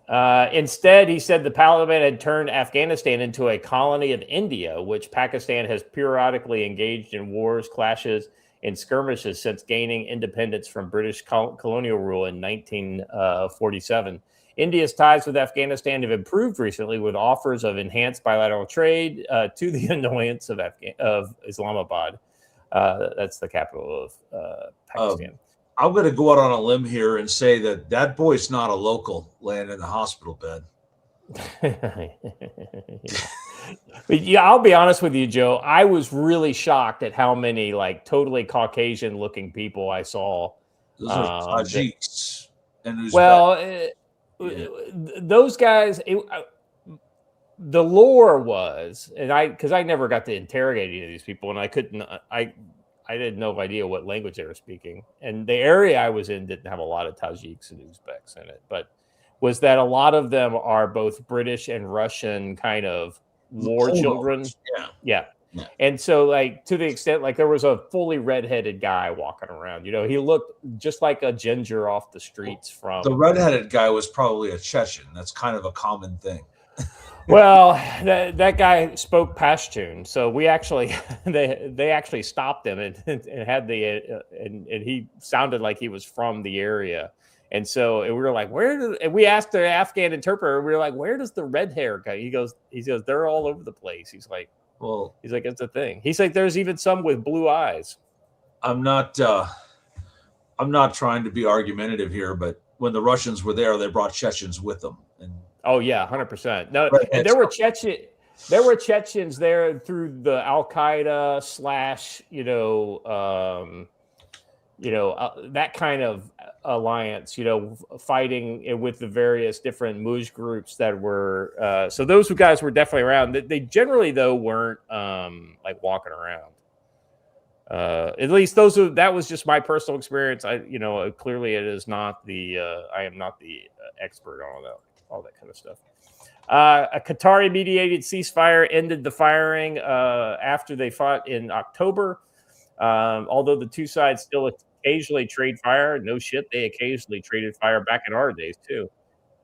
Instead, he said the Taliban had turned Afghanistan into a colony of India, which Pakistan has periodically engaged in wars, clashes, and skirmishes since gaining independence from British colonial rule in 1947. India's ties with Afghanistan have improved recently with offers of enhanced bilateral trade to the annoyance of Islamabad. That's the capital of Pakistan. I'm going to go out on a limb here and say that boy's not a local laying in the hospital bed. But yeah, I'll be honest with you, Joe. I was really shocked at how many totally Caucasian looking people I saw. Those are Tajiks and Uzbeks. Those guys. The lore was, because I never got to interrogate any of these people, and I couldn't. I had no idea what language they were speaking, and the area I was in didn't have a lot of Tajiks and Uzbeks in it, but was that a lot of them are both British and Russian kind of war children. Yeah. And so to the extent there was a fully redheaded guy walking around, he looked just like a ginger off the streets from. The redheaded guy was probably a Chechen. That's kind of a common thing. Well, that guy spoke Pashtun, so we actually they actually stopped him and had and he sounded like he was from the area. And so we were like, and we asked the Afghan interpreter, we were like, where does the red hair go? He goes, they're all over the place. He's like, it's a thing. He's like, there's even some with blue eyes. I'm not trying to be argumentative here, but when the Russians were there, they brought Chechens with them. And oh yeah, 100%. No, and there were Chechens there through the Al Qaeda / that kind of alliance, fighting with the various different Mujahideen groups that were. So those guys were definitely around. They generally, though, weren't walking around. At least that was just my personal experience. Clearly it is not I am not the expert on all that kind of stuff. A Qatari mediated ceasefire ended the firing after they fought in October. Although the two sides still occasionally trade fire, no shit, they occasionally traded fire back in our days too.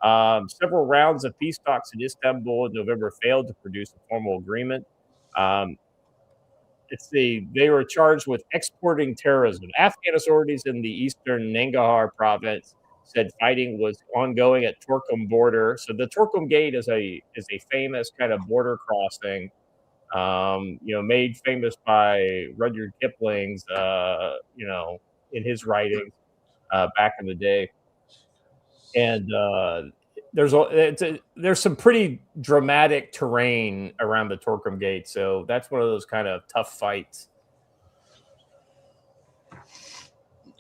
Several rounds of peace talks in Istanbul in November failed to produce a formal agreement. They were charged with exporting terrorism. Afghan authorities in the eastern Nangarhar province said fighting was ongoing at Torkham border. So the Torkham Gate is a famous kind of border crossing. Made famous by Rudyard Kipling's, in his writings back in the day. And there's some pretty dramatic terrain around the Torkham Gate, so that's one of those kind of tough fights.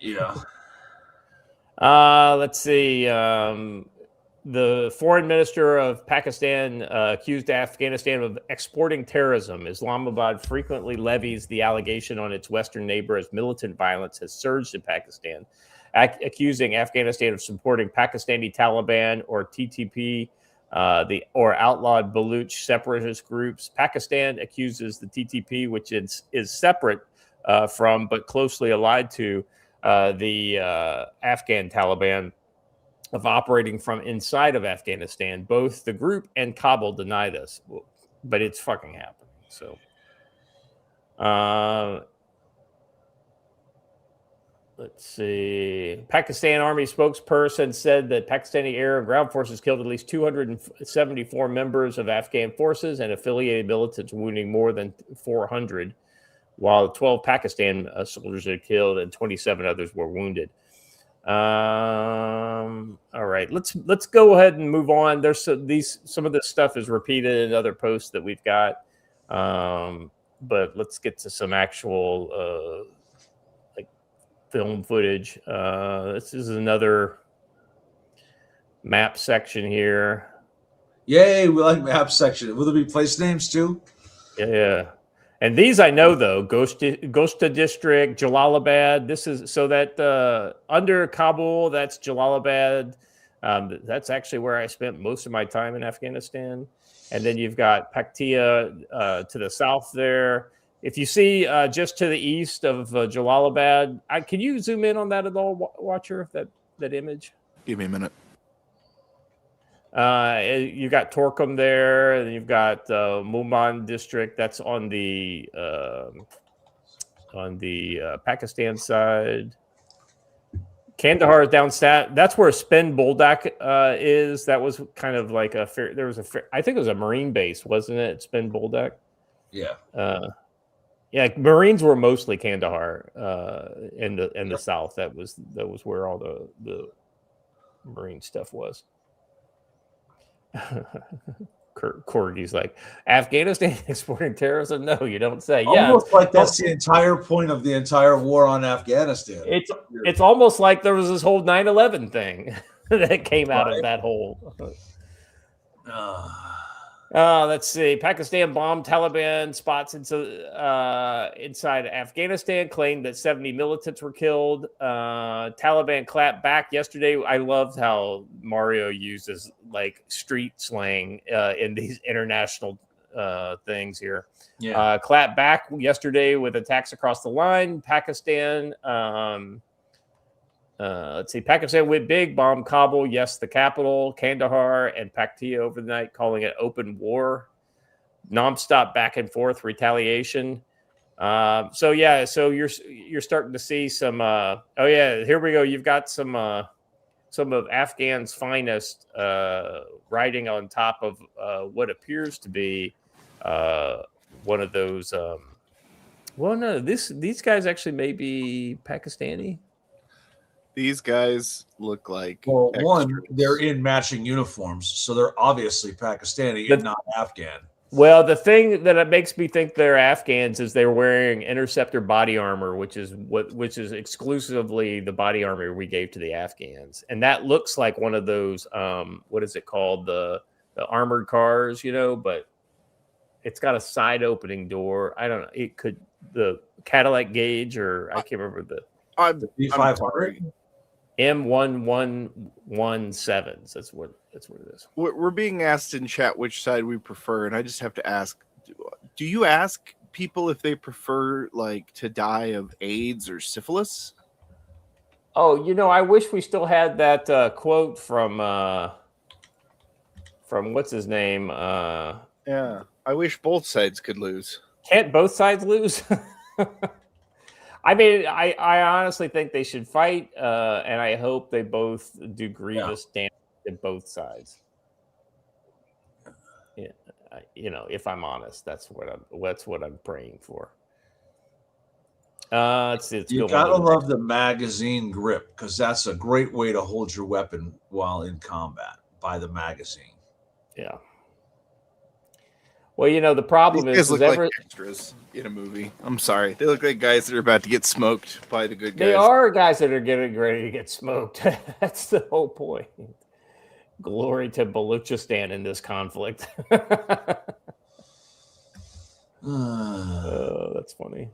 Yeah. Let's see. The foreign minister of Pakistan accused Afghanistan of exporting terrorism. Islamabad frequently levies the allegation on its Western neighbor as militant violence has surged in Pakistan, accusing Afghanistan of supporting Pakistani Taliban or TTP, or outlawed Baluch separatist groups. Pakistan accuses the TTP, which is separate from but closely allied to the Afghan Taliban, of operating from inside of Afghanistan. Both the group and Kabul deny this, but it's fucking happening. So, let's see. Pakistan Army spokesperson said that Pakistani air and ground forces killed at least 274 members of Afghan forces and affiliated militants, wounding more than 400, while 12 Pakistan soldiers are killed and 27 others were wounded. All right, let's go ahead and move on. There's some of this stuff is repeated in other posts that we've got, but let's get to some actual like film footage. This is another map section here. Yay, we like map section. Will there be place names too? Yeah. And these I know, though, Gosta District, Jalalabad. This is so that under Kabul, that's Jalalabad. That's actually where I spent most of my time in Afghanistan. And then you've got Paktia to the south there. If you see just to the east of Jalalabad, can you zoom in on that at all, Watcher, that image? Give me a minute. You got Torkham there, and you've got Mulman district. That's on the Pakistan side. Kandahar is down south. That's where Spin Boldak is. That was kind of like a fair. There was I think it was a Marine base, wasn't it? Spin Boldak. Yeah. Yeah, Marines were mostly Kandahar in the south. That was where all the Marine stuff was. Corgi's like, Afghanistan exporting terrorism? No, you don't say. Almost like that's the entire point of the entire war on Afghanistan. It's almost like there was this whole 9/11 thing that came out of that whole. Let's see. Pakistan bombed Taliban spots inside Afghanistan, claimed that 70 militants were killed. Taliban clapped back yesterday. I loved how Mario uses like street slang in these international things here. Yeah. Clapped back yesterday with attacks across the line. Pakistan. Let's see. Pakistan went big, bombed Kabul, yes, the capital, Kandahar, and Paktia overnight, calling it open war. Non-stop back and forth retaliation. So you're starting to see some. Here we go. You've got some of Afghan's finest riding on top of what appears to be one of those. These guys actually may be Pakistani. These guys look like one, they're in matching uniforms, so they're obviously Pakistani and not Afghan. Well, the thing that makes me think they're Afghans is they're wearing Interceptor body armor, which is exclusively the body armor we gave to the Afghans, and that looks like one of those what is it called, the armored cars, but it's got a side opening door. I don't know. It could the Cadillac Gauge or I can't remember the B500. M1117s. That's what it is. We're being asked in chat which side we prefer, and I just have to ask: do you ask people if they prefer to die of AIDS or syphilis? Oh, I wish we still had that quote from what's his name? Yeah, I wish both sides could lose. Can't both sides lose? I mean, I honestly think they should fight, and I hope they both do grievous damage to both sides. Yeah, if I'm honest, that's what I'm praying for. You gotta love the magazine grip, because that's a great way to hold your weapon while in combat by the magazine. Yeah. Well, the problem These guys is look ever, like extras in a movie. I'm sorry, they look like guys that are about to get smoked by the good guys. they are guys that are getting ready to get smoked. That's the whole point. Glory to Baluchistan in this conflict. Oh, that's funny.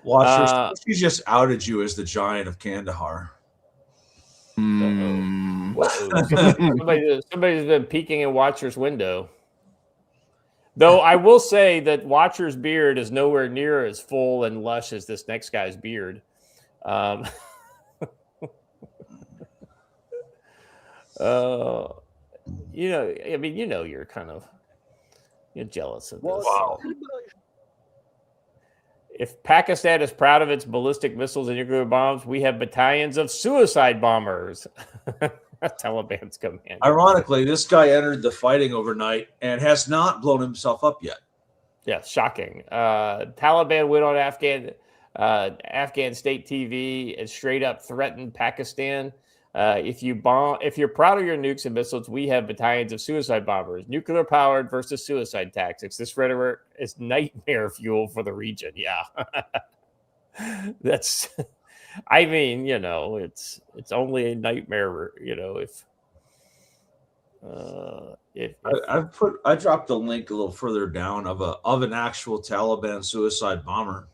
Watchers, she just outed you as the giant of Kandahar. Somebody's been peeking in Watcher's window. Though I will say that Watcher's beard is nowhere near as full and lush as this next guy's beard. You're kind of jealous of this. Wow. If Pakistan is proud of its ballistic missiles and nuclear bombs, we have battalions of suicide bombers. Taliban's command. Ironically, this guy entered the fighting overnight and has not blown himself up yet. Yeah, shocking. Taliban went on Afghan state TV and straight up threatened Pakistan. If you're proud of your nukes and missiles, we have battalions of suicide bombers. Nuclear powered versus suicide tactics. This rhetoric is nightmare fuel for the region. Yeah, that's. I mean, it's only a nightmare. I dropped the link a little further down of an actual Taliban suicide bomber.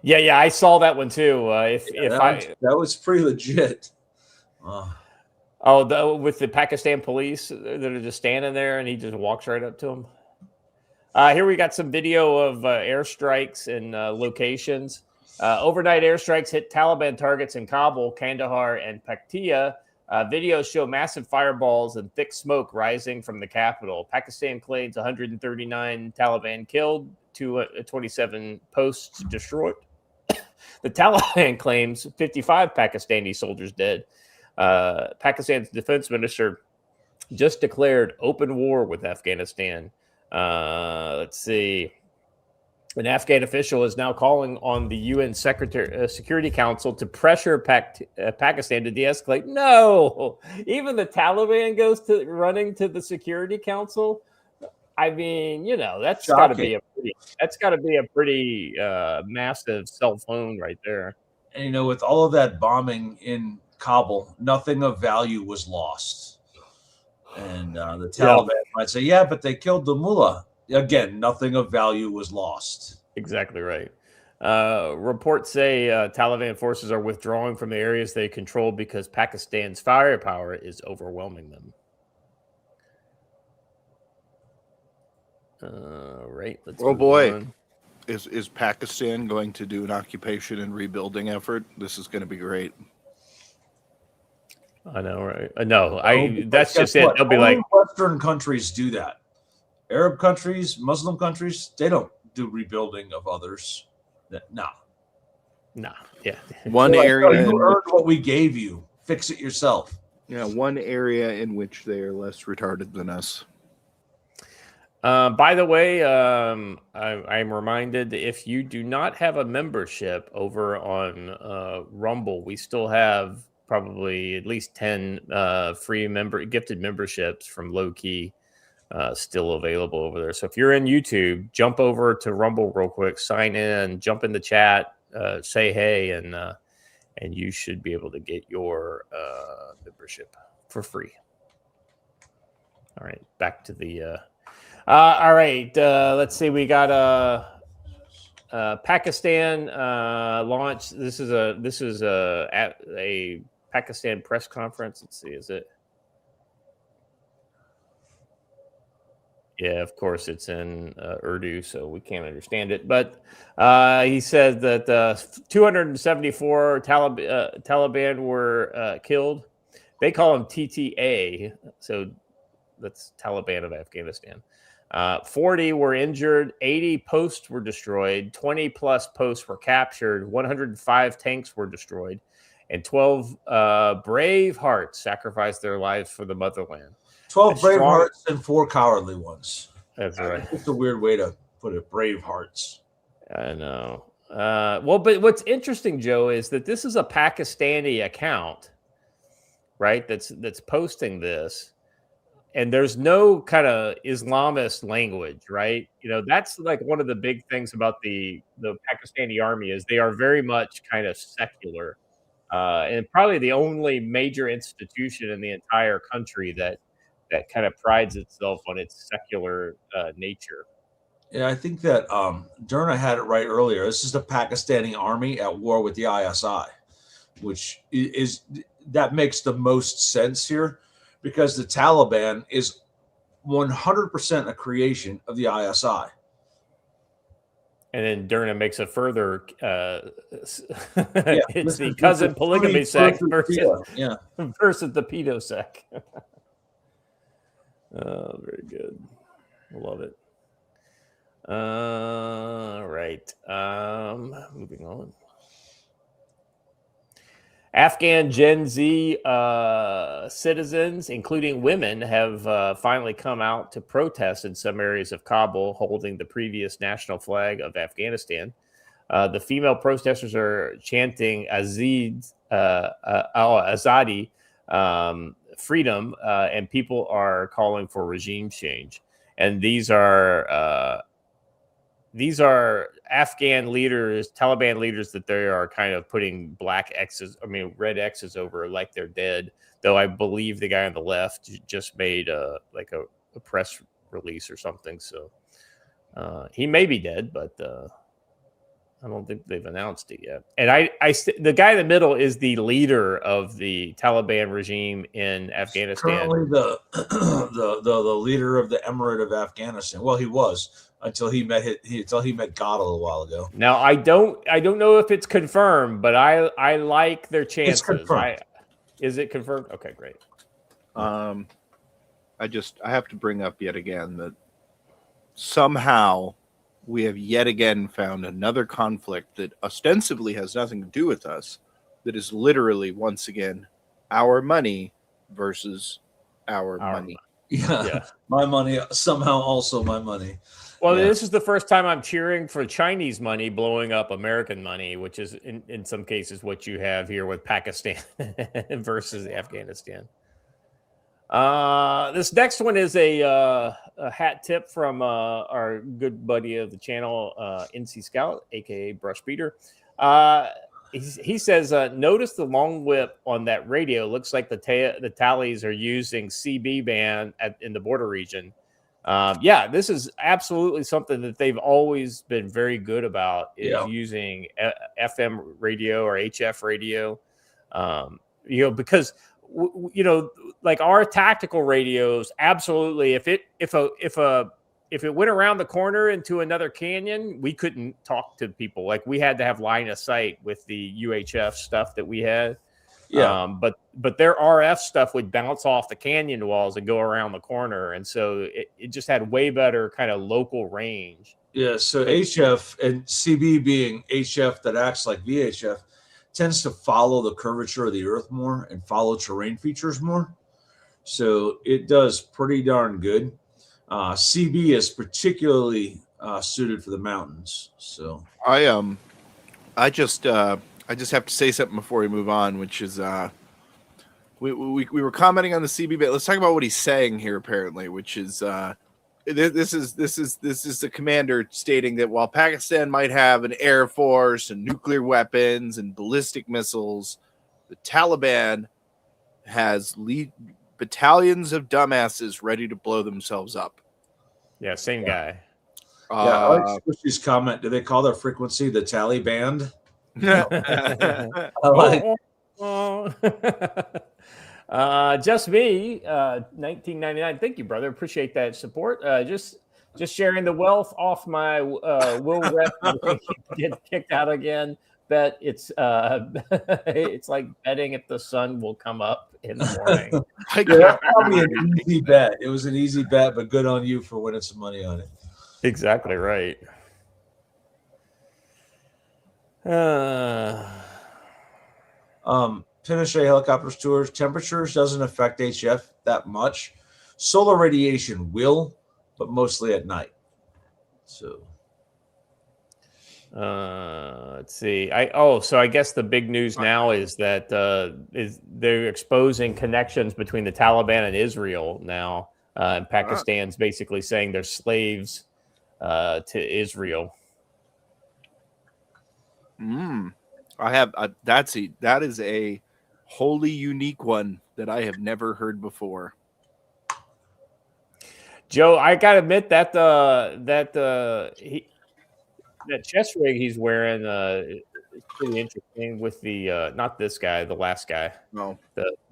Yeah, I saw that one too. That was pretty legit. With the Pakistan police that are just standing there, and he just walks right up to them. Here we got some video of airstrikes and locations. Overnight airstrikes hit Taliban targets in Kabul, Kandahar, and Paktia. Videos show massive fireballs and thick smoke rising from the capital. Pakistan claims 139 Taliban killed, 27 posts destroyed. The Taliban claims 55 Pakistani soldiers dead. Pakistan's defense minister just declared open war with Afghanistan. Let's see. An Afghan official is now calling on the UN Security Council to pressure Pakistan to de-escalate. No, even the Taliban goes running to the Security Council. I mean, that's got to be a pretty massive cell phone right there. And with all of that bombing in Kabul, nothing of value was lost. And the Taliban might say, yeah, but they killed the mullah. Again, nothing of value was lost. Exactly right. Reports say Taliban forces are withdrawing from the areas they control because Pakistan's firepower is overwhelming them. Right. Oh boy. Is Pakistan going to do an occupation and rebuilding effort? This is going to be great. I know, right? No, that's just it. They'll be Only like Western countries do that. Arab countries, Muslim countries, they don't do rebuilding of others. No. Yeah. One area you earned what we gave you. Fix it yourself. Yeah, one area in which they are less retarded than us. By the way, I'm reminded if you do not have a membership over on Rumble, we still have probably at least 10 free gifted memberships from Low Key still available over there. So if you're in YouTube, jump over to Rumble real quick, sign in, jump in the chat, say hey, and you should be able to get your membership for free. All right, back to the. All right, let's see. We got Pakistan launch. This is a Pakistan press conference. Let's see, is it? Yeah, of course it's in Urdu, so we can't understand it. But he said that 274 Taliban were killed. They call them TTA, so that's Taliban of Afghanistan. 40 were injured, 80 posts were destroyed, 20 plus posts were captured, 105 tanks were destroyed, and 12 brave hearts sacrificed their lives for the motherland. 12 brave hearts and 4 cowardly ones. That's right. It's a weird way to put it, brave hearts. I know. Well, but what's interesting, Joe, is that this is a Pakistani account, right? That's posting this. and there's no kind of Islamist language, right? You know, that's like one of the big things about the Pakistani army is they are very much kind of secular, and probably the only major institution in the entire country that kind of prides itself on its secular nature. Yeah, I think that Derna had it right earlier. This is the Pakistani army at war with the ISI, which is that makes the most sense here because the Taliban is 100% a creation of the ISI. And then Derna makes a further it's this the is cousin the polygamy sect versus yeah. versus the pedo sect. Oh, very good. Love it. Right. Moving on. Afghan Gen Z citizens, including women, have finally come out to protest in some areas of Kabul, holding the previous national flag of Afghanistan. The female protesters are chanting Azadi, freedom, and people are calling for regime change. And these are Afghan leaders, Taliban leaders that they are kind of putting red X's over like they're dead. Though I believe the guy on the left just made a press release or something. So he may be dead, but I don't think they've announced it yet. And the guy in the middle is the leader of the Taliban regime in Afghanistan. Currently the leader of the Emirate of Afghanistan. Well, he was until he met God a little while ago. Now I don't know if it's confirmed, but I like their chances. It's confirmed. Is it confirmed? Okay, great. I have to bring up yet again that somehow we have yet again found another conflict that ostensibly has nothing to do with us, that is literally, once again, our money versus our money. Yeah. My money, somehow also my money. Well, This is the first time I'm cheering for Chinese money blowing up American money, which is in some cases what you have here with Pakistan versus Afghanistan. This next one is a hat tip from our good buddy of the channel, NC Scout, aka Brush Beater. He says, notice the long whip on that radio. Looks like the tallies are using CB band in the border region. This is absolutely something that they've always been very good about is using FM radio or HF radio. Because like our tactical radios, absolutely. If it went around the corner into another canyon, we couldn't talk to people. Like we had to have line of sight with the UHF stuff that we had. Yeah. But their RF stuff would bounce off the canyon walls and go around the corner, and so it just had way better kind of local range. Yeah. So HF and CB being HF that acts like VHF tends to follow the curvature of the earth more and follow terrain features more. So it does pretty darn good. CB is particularly suited for the mountains. So I just have to say something before we move on, which is we were commenting on the CB bit. Let's talk about what he's saying here, apparently, which is this is the commander stating that while Pakistan might have an air force and nuclear weapons and ballistic missiles, the Taliban has battalions of dumbasses ready to blow themselves up. Yeah, same guy. I like Squishy's comment. Do they call their frequency the Taliban? Just me, 1999. Thank you, brother. Appreciate that support. Just sharing the wealth off my will rep. Get kicked out again. Bet it's it's like betting if the sun will come up in the morning. Probably an easy bet. It was an easy bet, but good on you for winning some money on it. Exactly right. Pinochet helicopters tours. Temperatures doesn't affect HF that much. Solar radiation will, but mostly at night. So let's see. So I guess the big news now is that they're exposing connections between the Taliban and Israel now. And Pakistan's basically saying they're slaves to Israel. That is a wholly unique one that I have never heard before. Joe, I gotta admit that that chest rig he's wearing is pretty interesting. With the not this guy, the last guy, no,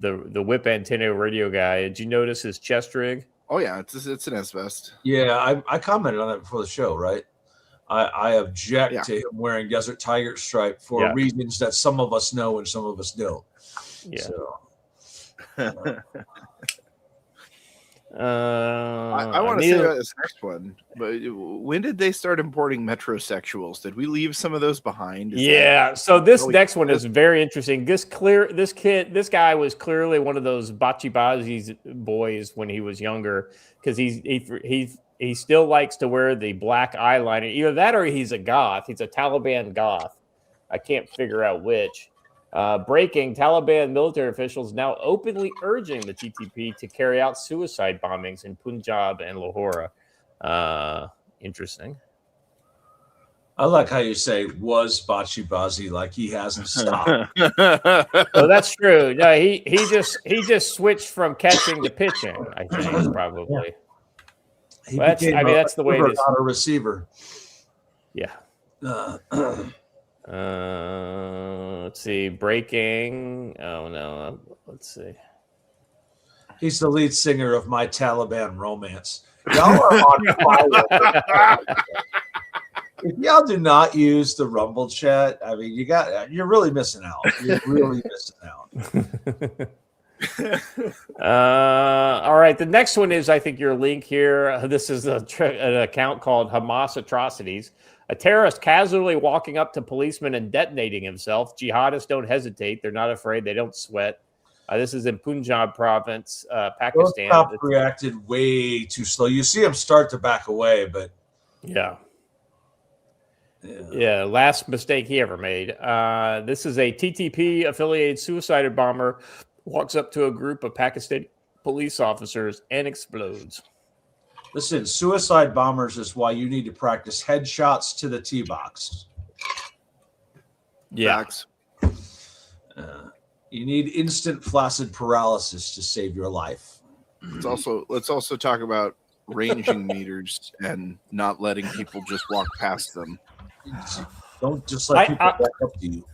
the whip antenna radio guy. Did you notice his chest rig? Oh yeah, it's an S-vest. Yeah, I commented on that before the show, right? I object to him wearing Desert Tiger stripe for reasons that some of us know and some of us don't. Yeah. So, I want to say about this next one, but when did they start importing metrosexuals? Did we leave some of those behind? So this next one is very interesting. This guy was clearly one of those bachi boys when he was younger, because he still likes to wear the black eyeliner. Either that or he's a goth. He's a Taliban goth. I can't figure out which. Breaking, Taliban military officials now openly urging the TTP to carry out suicide bombings in Punjab and Lahore. Interesting. I like how you say was Bachi like he hasn't stopped. Oh, that's true. No, he just switched from catching to pitching, I think, probably. That's the way it is. Not a receiver. Yeah. Let's see. Breaking. Oh no. Let's see. He's the lead singer of My Taliban Romance. Y'all are on fire. If y'all do not use the Rumble chat, I mean, you're really missing out. You're really missing out. All right. The next one is, I think, your link here. This is an account called Hamas Atrocities. A terrorist casually walking up to policemen and detonating himself. Jihadists don't hesitate. They're not afraid. They don't sweat. This is in Punjab province, Pakistan. Top reacted way too slow. You see him start to back away, but yeah. Last mistake he ever made. This is a TTP affiliated suicide bomber walks up to a group of Pakistani police officers and explodes. Listen, suicide bombers is why you need to practice headshots to the tee box. Yeah. You need instant flaccid paralysis to save your life. Let's also talk about ranging meters and not letting people just walk past them. Don't just let people back up to you.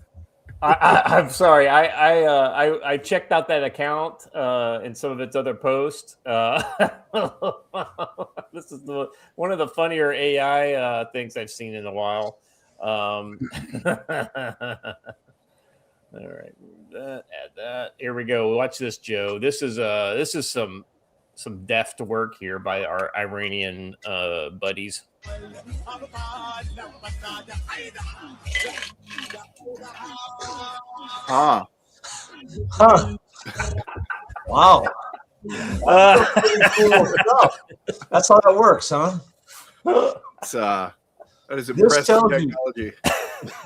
I'm sorry. I checked out that account and some of its other posts. This is one of the funnier AI things I've seen in a while. All right, add that. Here we go. Watch this, Joe. This is some deft work here by our Iranian buddies. Wow. That's how that works, huh? That is impressive technology.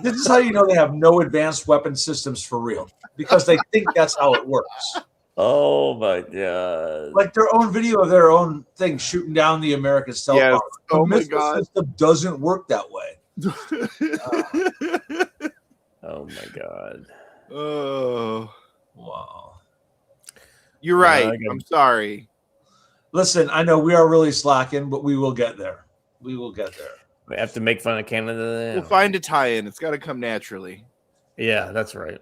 This is how you know they have no advanced weapon systems for real, because they think that's how it works. Oh my god! Like their own video of their own thing shooting down the American stealth bomber. Oh my god! System doesn't work that way. Oh my god! Oh wow! You're right. I'm sorry. Listen, I know we are really slacking, but we will get there. We will get there. We have to make fun of Canada. We'll find a tie-in. It's got to come naturally. Yeah, that's right.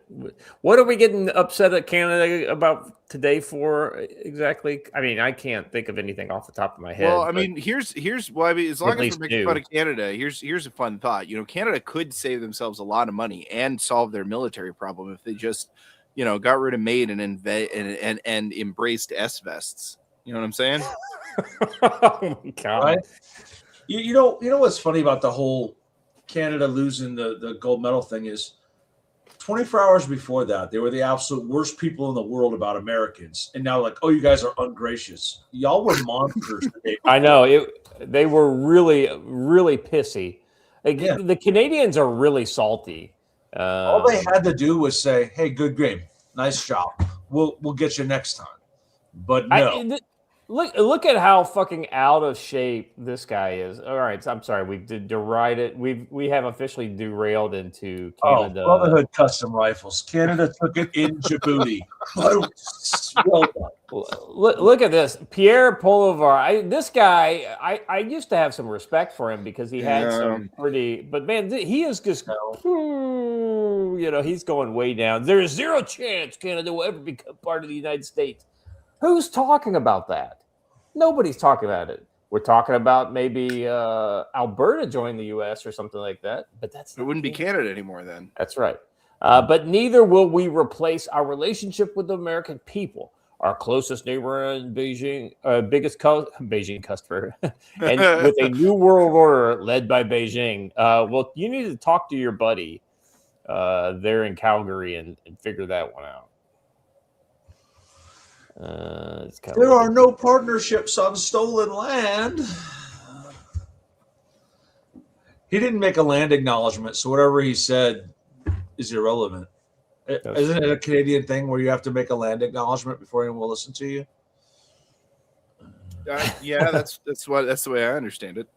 What are we getting upset at Canada about today for exactly? I mean, I can't think of anything off the top of my head. Well, I mean, here's as long as we're making fun of Canada, here's a fun thought. You know, Canada could save themselves a lot of money and solve their military problem if they just, got rid of MAID and embraced S-vests. You know what I'm saying? Oh my god! Right? You know what's funny about the whole Canada losing the gold medal thing is 24 hours before that, they were the absolute worst people in the world about Americans. And now like, oh, you guys are ungracious. Y'all were monsters. I know. They were really, really pissy. The Canadians are really salty. All they had to do was say, hey, good game. Nice job. We'll get you next time. But no. Look at how fucking out of shape this guy is. All right, so I'm sorry, we did deride it. We have officially derailed into Canada. Oh, Brotherhood Custom Rifles. Canada took it in Djibouti. Well done. Look at this, Pierre Polivar. This guy, I used to have some respect for him because he had some pretty. But man, he is just, he's going way down. There is zero chance Canada will ever become part of the United States. Who's talking about that? Nobody's talking about it. We're talking about maybe Alberta joining the U.S. or something like that. But it wouldn't be Canada anymore then. That's right. But neither will we replace our relationship with the American people, our closest neighbor in Beijing, Beijing customer, and with a new world order led by Beijing. Well, you need to talk to your buddy there in Calgary and figure that one out. There are no partnerships on stolen land. He didn't make a land acknowledgement, so whatever he said is irrelevant. Isn't it a Canadian thing where you have to make a land acknowledgement before anyone will listen to you? Yeah, that's the way I understand it.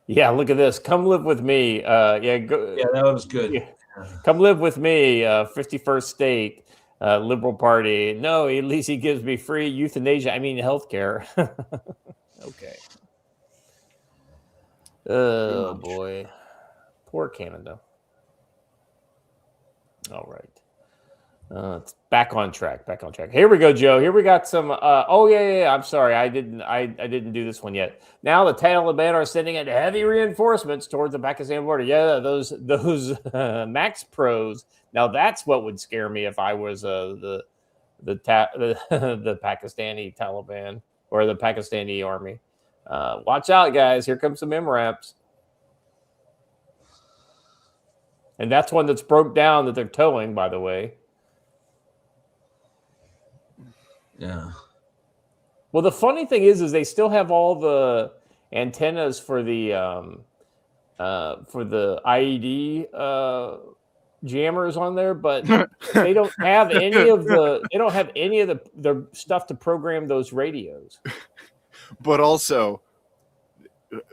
Yeah, look at this. Come live with me. Yeah, that was good. Yeah. Come live with me. 51st state. Liberal Party. No, at least he gives me free euthanasia. I mean, healthcare. Okay. Oh boy, poor Canada. All right, it's back on track. Back on track. Here we go, Joe. Here we got some. Oh yeah. I'm sorry, I didn't do this one yet. Now the Taliban are sending in heavy reinforcements towards the Pakistan border. Yeah, those Max Pros. Now that's what would scare me if I was the Pakistani Taliban or the Pakistani army. Watch out, guys! Here comes some MRAPs, and that's one that's broke down that they're towing. By the way, yeah. Well, the funny thing is they still have all the antennas for the IED. Jammers on there, but they don't have any of the stuff to program those radios. But also,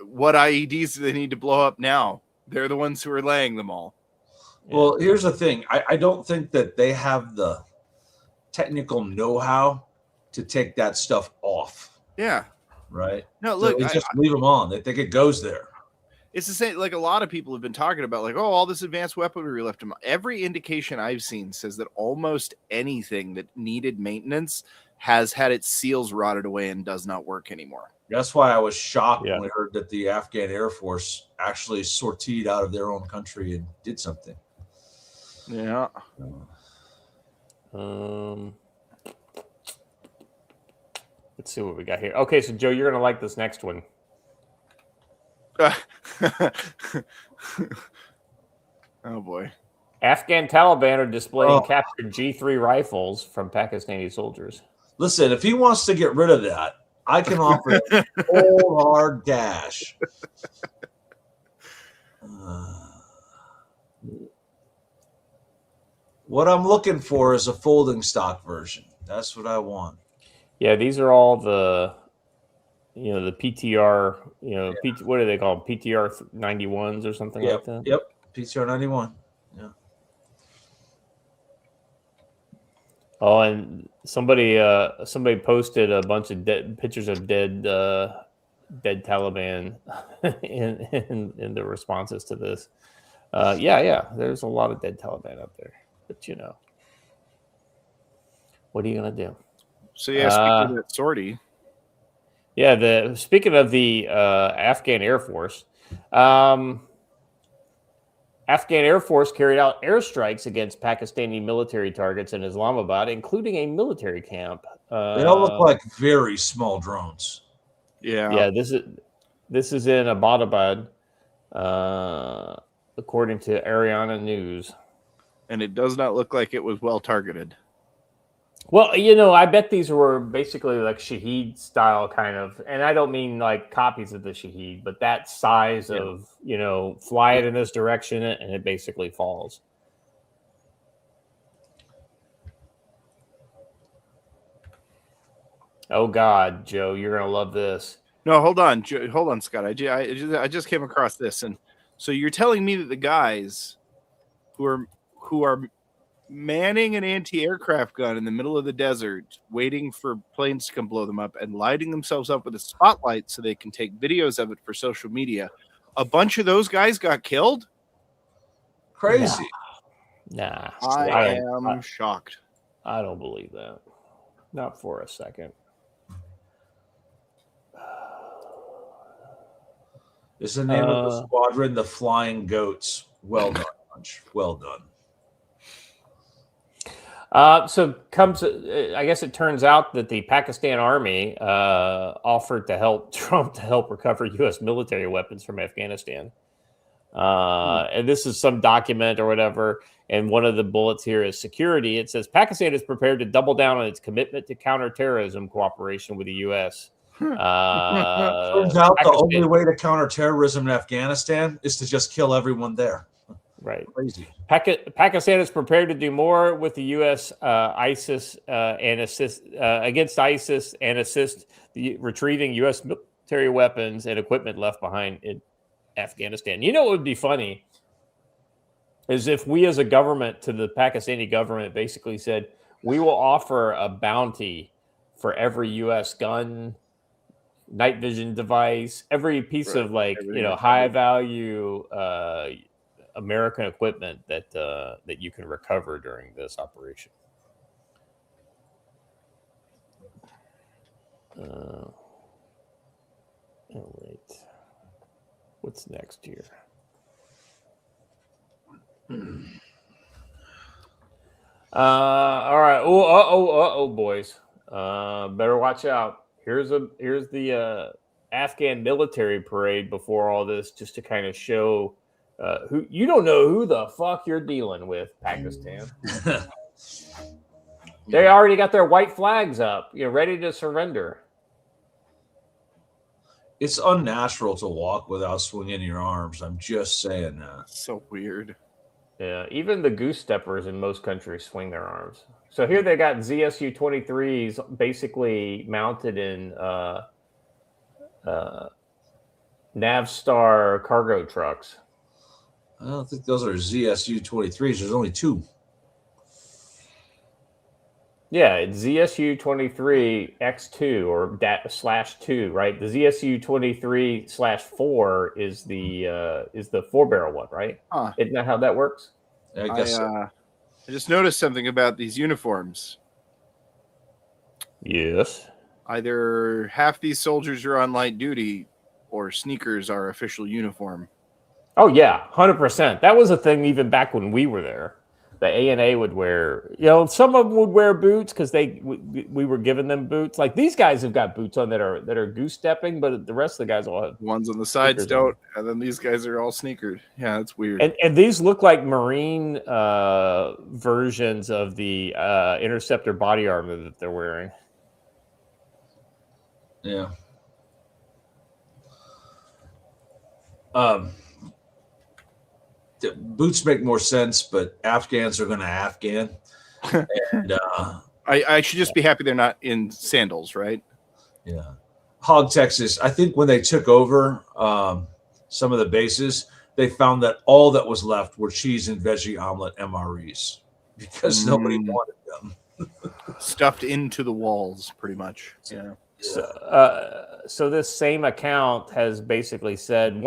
what IEDs do they need to blow up now? They're the ones who are laying them all. Well, here's the thing. I don't think that they have the technical know-how to take that stuff off. Yeah. Right? No, look. So just leave them on. They think it goes there. It's the same, like a lot of people have been talking about, like, oh, all this advanced weaponry left them. Every indication I've seen says that almost anything that needed maintenance has had its seals rotted away and does not work anymore. That's why I was shocked when I heard that the Afghan Air Force actually sortied out of their own country and did something. Yeah. Let's see what we got here. Okay, so Joe, you're gonna like this next one. Oh boy. Afghan Taliban are displaying captured G3 rifles from Pakistani soldiers. Listen, if he wants to get rid of that, I can offer him cold hard cash. What I'm looking for is a folding stock version. That's what I want. Yeah, these are all the PTR, what do they call them? PTR 91s or something like that? Yep, PTR 91. Yeah. Oh, and somebody posted a bunch of pictures of dead Taliban in the responses to this. There's a lot of dead Taliban up there, but what are you gonna do? So speaking of that sortie. Yeah, speaking of the Afghan Air Force, Afghan Air Force carried out airstrikes against Pakistani military targets in Islamabad, including a military camp. They all look like very small drones. Yeah. This is in Abbottabad, according to Ariana News, and it does not look like it was well targeted. Well, I bet these were basically like Shaheed style kind of, and I don't mean like copies of the Shaheed, but that size of, fly it in this direction and it basically falls. Oh God, Joe, you're gonna love this. No, hold on, Scott. I just came across this, and so you're telling me that the guys who are manning an anti-aircraft gun in the middle of the desert, waiting for planes to come blow them up, and lighting themselves up with a spotlight so they can take videos of it for social media, a bunch of those guys got killed? Crazy. Nah, I am shocked. I don't believe that. Not for a second. It's the name of the squadron, the Flying Goats. Well done, Punch. Well done. So comes. I guess it turns out that the Pakistan army offered to help Trump to help recover U.S. military weapons from Afghanistan. And this is some document or whatever. And one of the bullets here is security. It says Pakistan is prepared to double down on its commitment to counterterrorism cooperation with the U.S. Turns out the only way to counter terrorism in Afghanistan is to just kill everyone there. Right. Crazy. Pakistan is prepared to do more with the U.S. ISIS and assist against ISIS and assist the retrieving U.S. military weapons and equipment left behind in Afghanistan. You know what would be funny is if we as a government to the Pakistani government basically said, we will offer a bounty for every U.S. gun, night vision device, every piece of high value American equipment that you can recover during this operation. All right. What's next here? All right. Oh, boys. Better watch out. Here's the Afghan military parade before all this, just to kind of show who you don't know who the fuck you're dealing with, Pakistan. They already got their white flags up, ready to surrender. It's unnatural to walk without swinging your arms. I'm just saying that. So weird. Yeah, even the goose steppers in most countries swing their arms. So here they got ZSU 23s basically mounted in Navstar cargo trucks. I don't think those are ZSU 23s. There's only two. Yeah, it's ZSU 23 X2 or /2, right? The ZSU 23/4 is the 4-barrel one, right? Huh. Isn't that how that works? I guess so. I just noticed something about these uniforms. Yes. Either half these soldiers are on light duty or sneakers are official uniform. Oh, yeah, 100%. That was a thing even back when we were there. The ANA would wear, some of them would wear boots because we were giving them boots. Like these guys have got boots on that are goose stepping, but the rest of the guys all have ones on the sides don't, and then these guys are all sneakered. Yeah, it's weird. And these look like Marine versions of the Interceptor body armor that they're wearing. Yeah. The boots make more sense, but Afghans are going to Afghan. And I should just be happy they're not in sandals, right? Yeah. Hog, Texas. I think when they took over some of the bases, they found that all that was left were cheese and veggie omelet MREs because nobody wanted them. Stuffed into the walls, pretty much. Yeah. So this same account has basically said,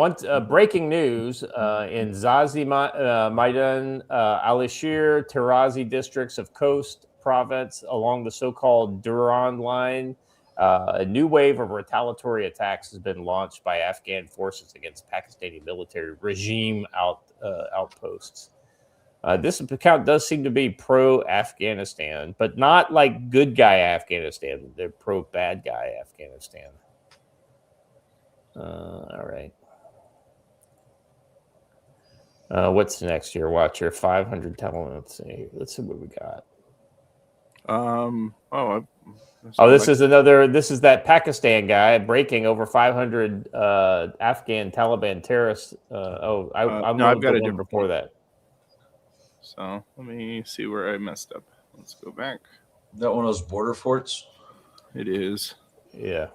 breaking news in Zazi Maidan, Alishir, Tarazi districts of Khost province along the so-called Durand line, a new wave of retaliatory attacks has been launched by Afghan forces against Pakistani military regime outposts. This account does seem to be pro-Afghanistan, but not like good guy Afghanistan. They're pro-bad guy Afghanistan. All right. What's next here? Watch your 500 talent. Let's see what we got. This is another. This is that Pakistan guy breaking over 500 Afghan Taliban terrorists. I've got a different before that. So let me see where I messed up. Let's go back. That one of those border forts? It is. Yeah.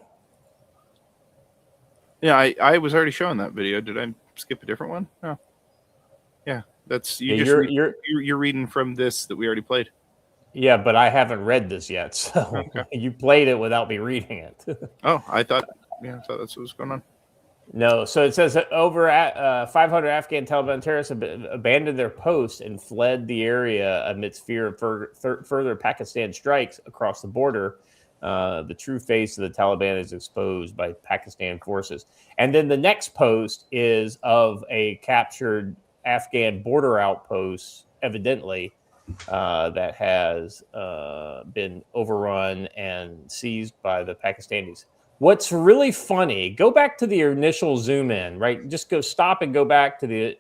Yeah, I was already showing that video. Did I skip a different one? No. Yeah, that's you. Yeah, you're reading from this that we already played. Yeah, but I haven't read this yet, so you played it without me reading it. Oh, I thought that's what was going on. No, so it says that over 500 Afghan Taliban terrorists abandoned their post and fled the area amidst fear of further Pakistan strikes across the border. The true face of the Taliban is exposed by Pakistan forces. And then the next post is of a captured Afghan border outpost, evidently, that has been overrun and seized by the Pakistanis. What's really funny, go back to the initial zoom in, right? Just go stop and go back to the,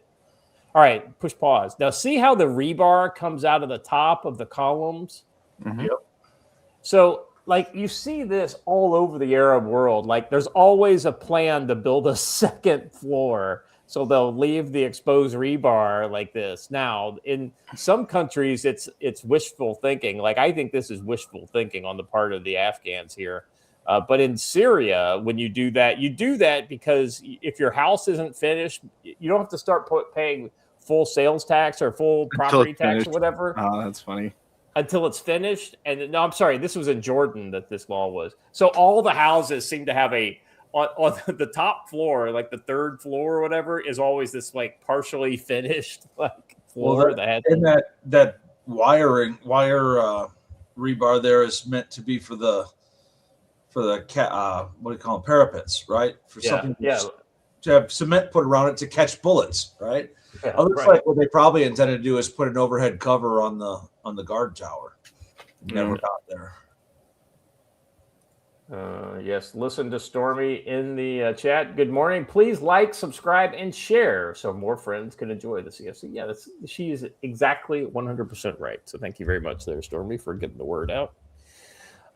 all right, push pause. Now see how the rebar comes out of the top of the columns? Mm-hmm. Yep. So like you see this all over the Arab world. Like there's always a plan to build a second floor. So they'll leave the exposed rebar like this. Now, in some countries, it's wishful thinking. Like I think this is wishful thinking on the part of the Afghans here. But in Syria, when you do that because if your house isn't finished, you don't have to start paying full sales tax or full property tax or whatever. Oh, that's funny. Until it's finished. And no, I'm sorry, this was in Jordan that this law was. So all the houses seem to have on the top floor, like the third floor or whatever, is always this like partially finished like floor that wire rebar there is meant to be for the what do you call them, parapets, right? For something to have cement put around it to catch bullets, right? Yeah, it looks like what they probably intended to do is put an overhead cover on the guard tower. Never got there. Yes, listen to Stormy in the chat. Good morning. Please like, subscribe, and share so more friends can enjoy the CFC. Yeah, she is exactly 100% right. So thank you very much there, Stormy, for getting the word out.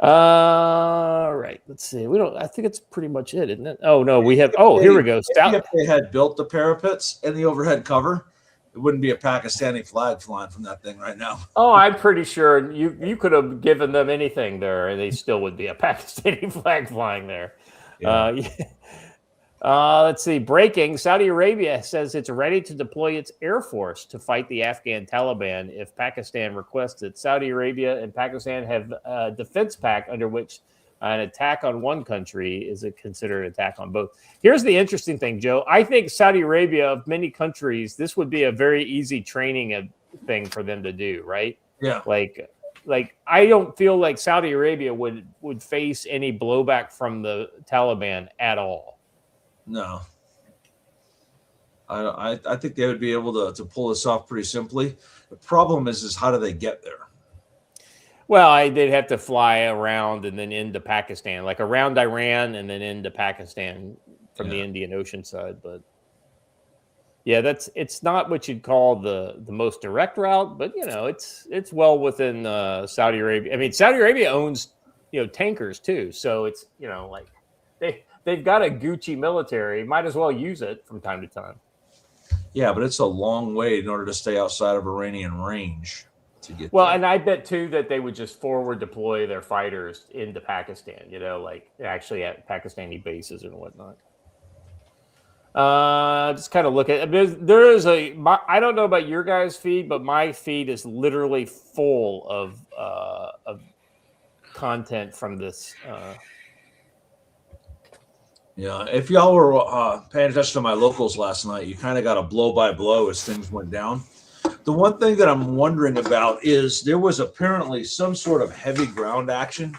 All right, let's see. I think it's pretty much it, isn't it? Oh no, we have. Here we go. If they had built the parapets and the overhead cover, it wouldn't be a Pakistani flag flying from that thing right now. Oh, I'm pretty sure you could have given them anything there, and they still would be a Pakistani flag flying there. Yeah. Let's see. Breaking: Saudi Arabia says it's ready to deploy its air force to fight the Afghan Taliban if Pakistan requests it. Saudi Arabia and Pakistan have a defense pact under which an attack on one country is considered an attack on both. Here's the interesting thing, Joe. I think Saudi Arabia, of many countries, this would be a very easy training thing for them to do, right? Yeah. Like I don't feel like Saudi Arabia would face any blowback from the Taliban at all. No, I think they would be able to pull this off pretty simply. The problem is how do they get there? Well, they'd have to fly around and then into Pakistan, like around Iran and then into Pakistan from the Indian Ocean side. But yeah, it's not what you'd call the most direct route, but it's well within Saudi Arabia. I mean, Saudi Arabia owns tankers too, so it's like they've got a Gucci military. Might as well use it from time to time. Yeah, but it's a long way in order to stay outside of Iranian range to get there. There. And I bet too that they would just forward deploy their fighters into Pakistan, like actually at Pakistani bases and whatnot. Just kind of look at there is I don't know about your guys' feed, but my feed is literally full of content from this. Yeah, if y'all were paying attention to my locals last night, you kind of got a blow by blow as things went down. The one thing that I'm wondering about is there was apparently some sort of heavy ground action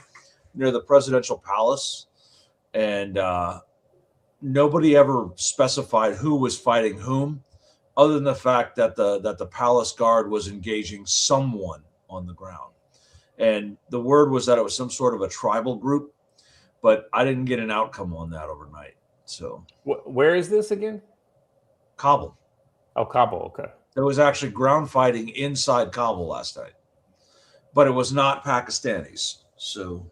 near the presidential palace, and nobody ever specified who was fighting whom, other than the fact that the palace guard was engaging someone on the ground, and the word was that it was some sort of a tribal group. But I didn't get an outcome on that overnight. So where is this again? Kabul. Oh, Kabul. Okay. There was actually ground fighting inside Kabul last night, but it was not Pakistanis. So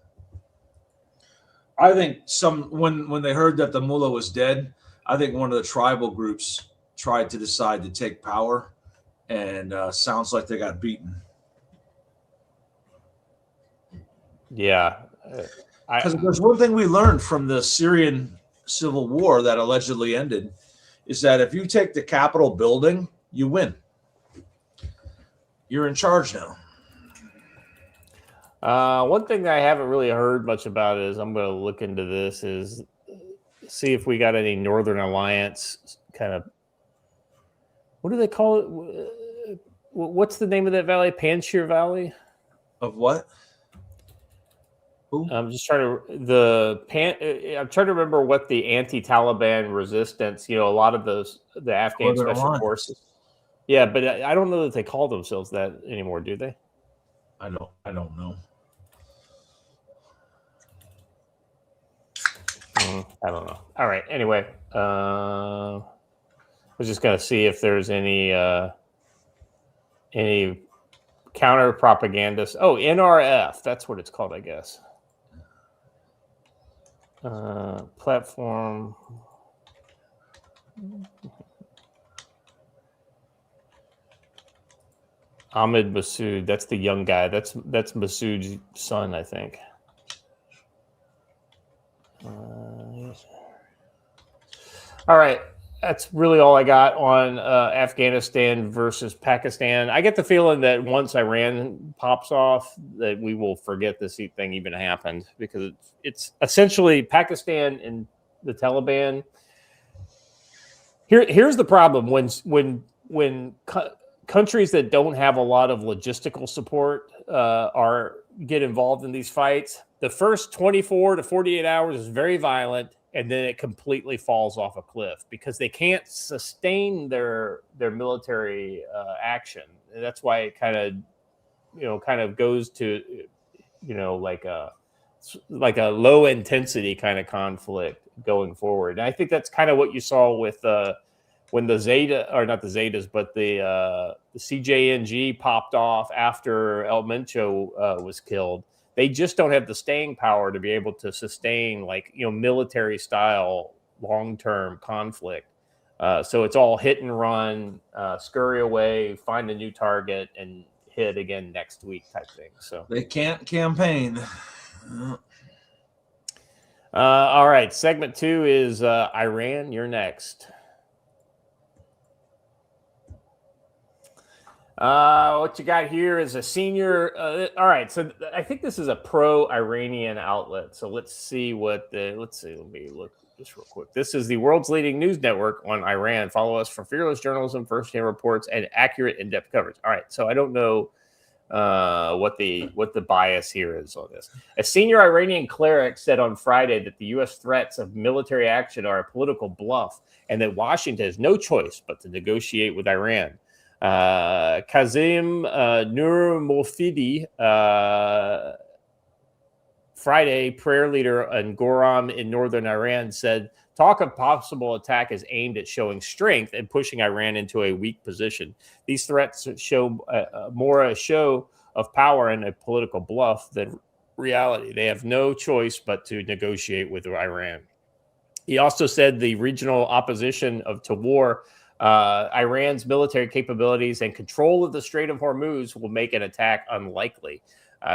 I think when they heard that the mullah was dead, I think one of the tribal groups tried to decide to take power, and sounds like they got beaten. Yeah. Because there's one thing we learned from the Syrian civil war that allegedly ended is that if you take the Capitol building, you win. You're in charge now. One thing I haven't really heard much about is I'm going to look into this is see if we got any Northern Alliance kind of. What do they call it? What's the name of that valley? Panjshir Valley? Of what? Who? I'm just trying to I'm trying to remember what the anti-Taliban resistance. A lot of the Afghan Northern special Alliance. forces. Yeah, but I don't know that they call themselves that anymore, do they? I don't know. I don't know. All right. Anyway, I was just gonna see if there's any counter propagandists. Oh, NRF. That's what it's called, I guess. Platform. Ahmed Massoud. That's the young guy. That's Massoud's son, I think. All right. That's really all I got on Afghanistan versus Pakistan. I get the feeling that once Iran pops off, that we will forget this thing even happened because it's essentially Pakistan and the Taliban. Here's the problem: when countries that don't have a lot of logistical support get involved in these fights, the first 24 to 48 hours is very violent. And then it completely falls off a cliff because they can't sustain their military action. And that's why it kind of goes to, like a low intensity kind of conflict going forward. And I think that's kind of what you saw with when the Zeta, or not the Zetas, but the CJNG popped off after El Mencho was killed. They just don't have the staying power to be able to sustain military style long-term conflict. So it's all hit and run, scurry away, find a new target, and hit again next week type thing. So they can't campaign. All right, segment 2 is Iran. You're next. What you got here is a senior. All right, so I think this is a pro-Iranian outlet. So let's see what Let me look just real quick. This is the world's leading news network on Iran. Follow us for fearless journalism, first-hand reports, and accurate, in-depth coverage. All right, so I don't know what the bias here is on this. A senior Iranian cleric said on Friday that the U.S. threats of military action are a political bluff, and that Washington has no choice but to negotiate with Iran. Kazim Nur Mofidi, Friday, prayer leader in Goram in northern Iran, said talk of possible attack is aimed at showing strength and pushing Iran into a weak position. These threats show more a show of power and a political bluff than reality. They have no choice but to negotiate with Iran. He also said the regional opposition to war, Iran's military capabilities and control of the Strait of Hormuz will make an attack unlikely.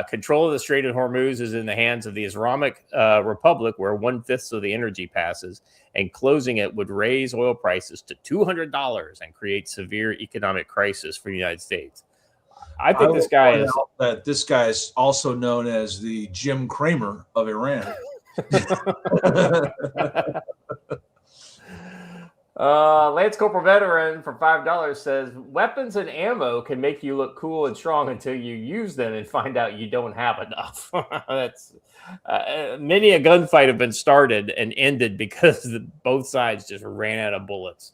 Control of the Strait of Hormuz is in the hands of the Islamic Republic, where 1/5 of the energy passes, and closing it would raise oil prices to $200 and create severe economic crisis for the United States. I think this guy is also known as the Jim Cramer of Iran. Lance Corporal Veteran for $5 says weapons and ammo can make you look cool and strong until you use them and find out you don't have enough. That's many a gunfight have been started and ended because both sides just ran out of bullets.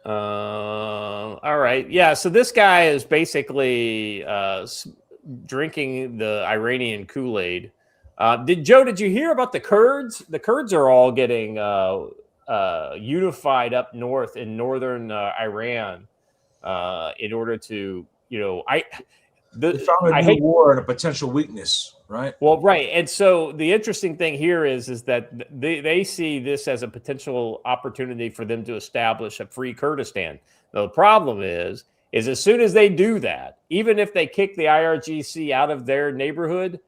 All right. Yeah. So this guy is basically drinking the Iranian Kool-Aid. Did you hear about the Kurds? The Kurds are all getting unified up north in northern Iran in order to, they found a new war and a potential weakness, right? Well, right. And so the interesting thing here is that they see this as a potential opportunity for them to establish a free Kurdistan. Now, the problem is as soon as they do that, even if they kick the IRGC out of their neighborhood,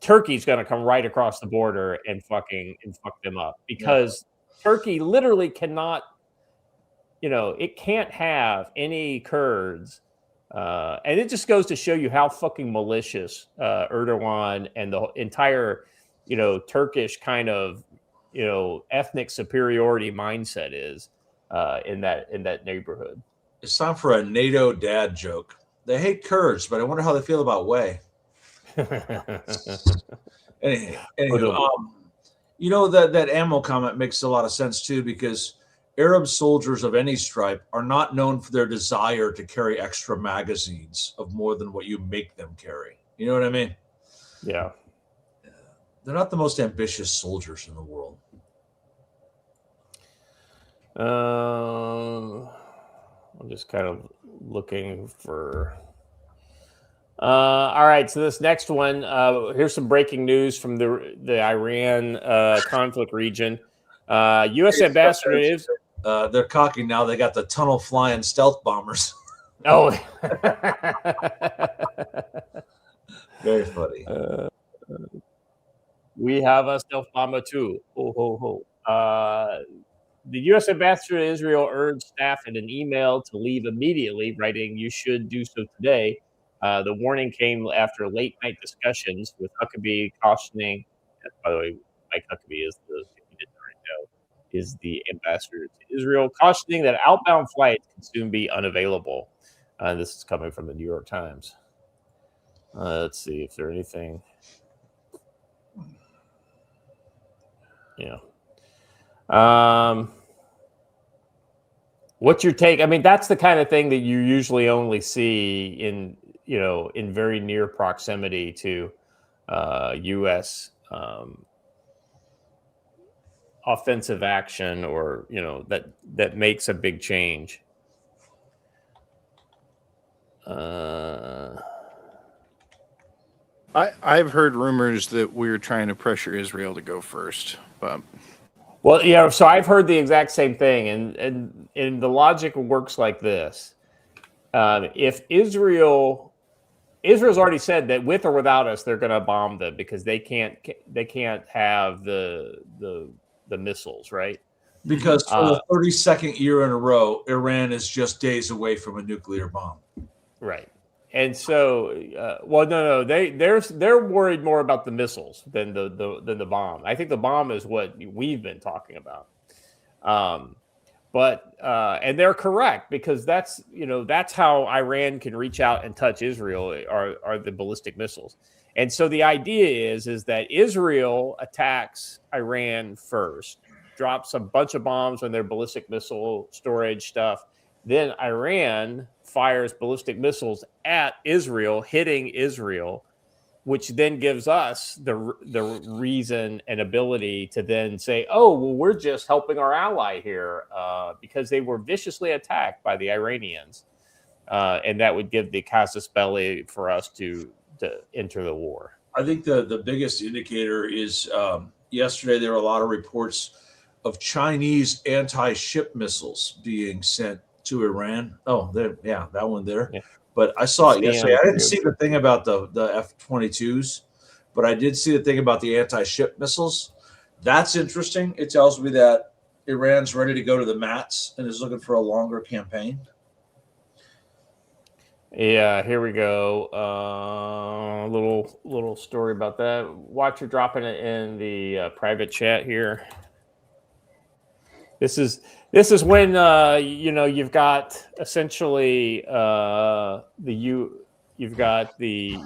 Turkey's going to come right across the border and fuck them up, because Turkey literally cannot, it can't have any Kurds. And it just goes to show you how fucking malicious Erdogan and the entire, Turkish kind of, ethnic superiority mindset is in that neighborhood. It's time for a NATO dad joke. They hate Kurds, but I wonder how they feel about Way. Anyway, that ammo comment makes a lot of sense too, because Arab soldiers of any stripe are not known for their desire to carry extra magazines of more than what you make them carry. You know what I mean? Yeah. They're not the most ambitious soldiers in the world. I'm just kind of looking for. All right, so this next one, here's some breaking news from the Iran conflict region. U.S. ambassador is. They're cocky now. They got the tunnel flying stealth bombers. Oh, very funny. We have a stealth bomber too. Ho ho ho. The U.S. ambassador to Israel urged staff in an email to leave immediately, writing, "You should do so today." The warning came after late night discussions with Huckabee cautioning. By the way, Mike Huckabee is the ambassador to Israel, cautioning that outbound flights can soon be unavailable. This is coming from the New York Times. Let's see if there's anything. What's your take? I mean, that's the kind of thing that you usually only see in very near proximity to U.S. Offensive action, or that makes a big change. I've heard rumors that we're trying to pressure Israel to go first, but so I've heard the exact same thing, and the logic works like this: if Israel's already said that with or without us, they're going to bomb them because they can't have the missiles, right? Because for the 32nd year in a row, Iran is just days away from a nuclear bomb. Right. And so, no, they're worried more about the missiles than the bomb. I think the bomb is what we've been talking about. And they're correct, because that's how Iran can reach out and touch Israel are the ballistic missiles. And so the idea is that Israel attacks Iran first, drops a bunch of bombs on their ballistic missile storage stuff. Then Iran fires ballistic missiles at Israel, hitting Israel, which then gives us the reason and ability to then say, oh, well, we're just helping our ally here because they were viciously attacked by the Iranians. And that would give the casus belli for us to enter the war. I think the biggest indicator is yesterday there were a lot of reports of Chinese anti-ship missiles being sent to Iran. Oh, that one there. Yeah. But I saw it yesterday. I didn't see the thing about the F-22s, but I did see the thing about the anti-ship missiles. That's interesting. It tells me that Iran's ready to go to the mats and is looking for a longer campaign. Yeah, here we go. A little story about that. Watch, you're dropping it in the private chat here. This is when you've got essentially you've got the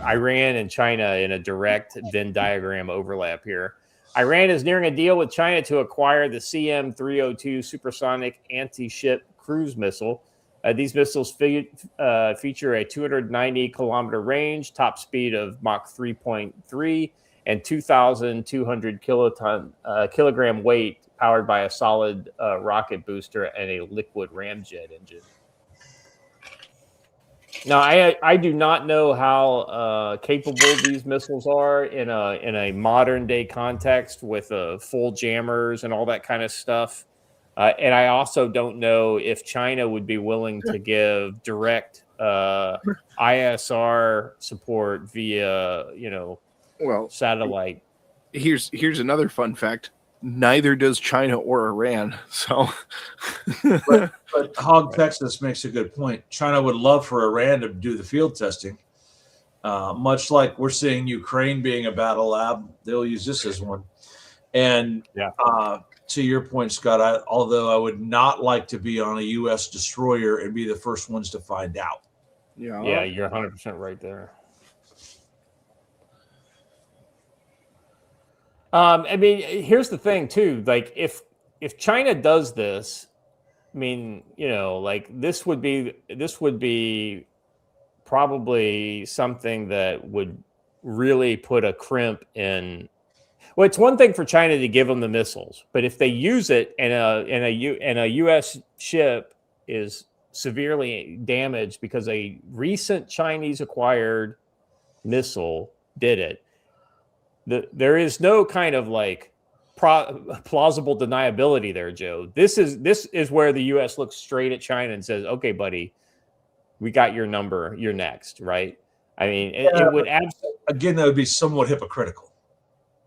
Iran and China in a direct Venn diagram overlap here. Iran is nearing a deal with China to acquire the CM-302 supersonic anti-ship cruise missile. These missiles feature a 290-kilometer range, top speed of Mach 3.3, and 2,200 kilogram weight, powered by a solid rocket booster and a liquid ramjet engine. Now, I do not know how capable these missiles are in a modern day context with full jammers and all that kind of stuff. And I also don't know if China would be willing to give direct ISR support via Well, satellite. Here's another fun fact. Neither does China or Iran. So, but Hog Texas makes a good point. China would love for Iran to do the field testing, much like we're seeing Ukraine being a battle lab. They'll use this as one. And to your point, Scott, although I would not like to be on a U.S. destroyer and be the first ones to find out. Yeah, you're 100% right there. I mean, here's the thing too. Like, if China does this, I mean, you know, like this would be probably something that would really put a crimp in. Well, it's one thing for China to give them the missiles, but if they use it and a U.S. ship is severely damaged because a recent Chinese acquired missile did it, there is no kind of like plausible deniability there, Joe. This is where the U.S. looks straight at China and says, "Okay, buddy, we got your number. You're next," right? I mean, it would again, that would be somewhat hypocritical.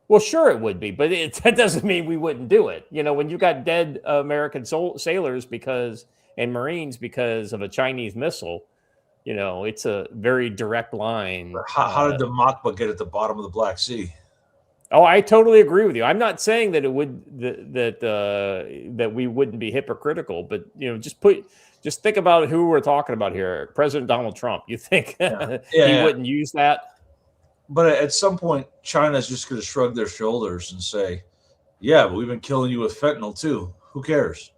Well, sure it would be, but that doesn't mean we wouldn't do it. You know, when you got dead American sailors and Marines because of a Chinese missile, you know, it's a very direct line. How did the Makba get at the bottom of the Black Sea? Oh, I totally agree with you. I'm not saying that it would that we wouldn't be hypocritical, but you know, just think about who we're talking about here. President Donald Trump. You think he wouldn't use that? But at some point, China's just going to shrug their shoulders and say, "Yeah, but we've been killing you with fentanyl too. Who cares?"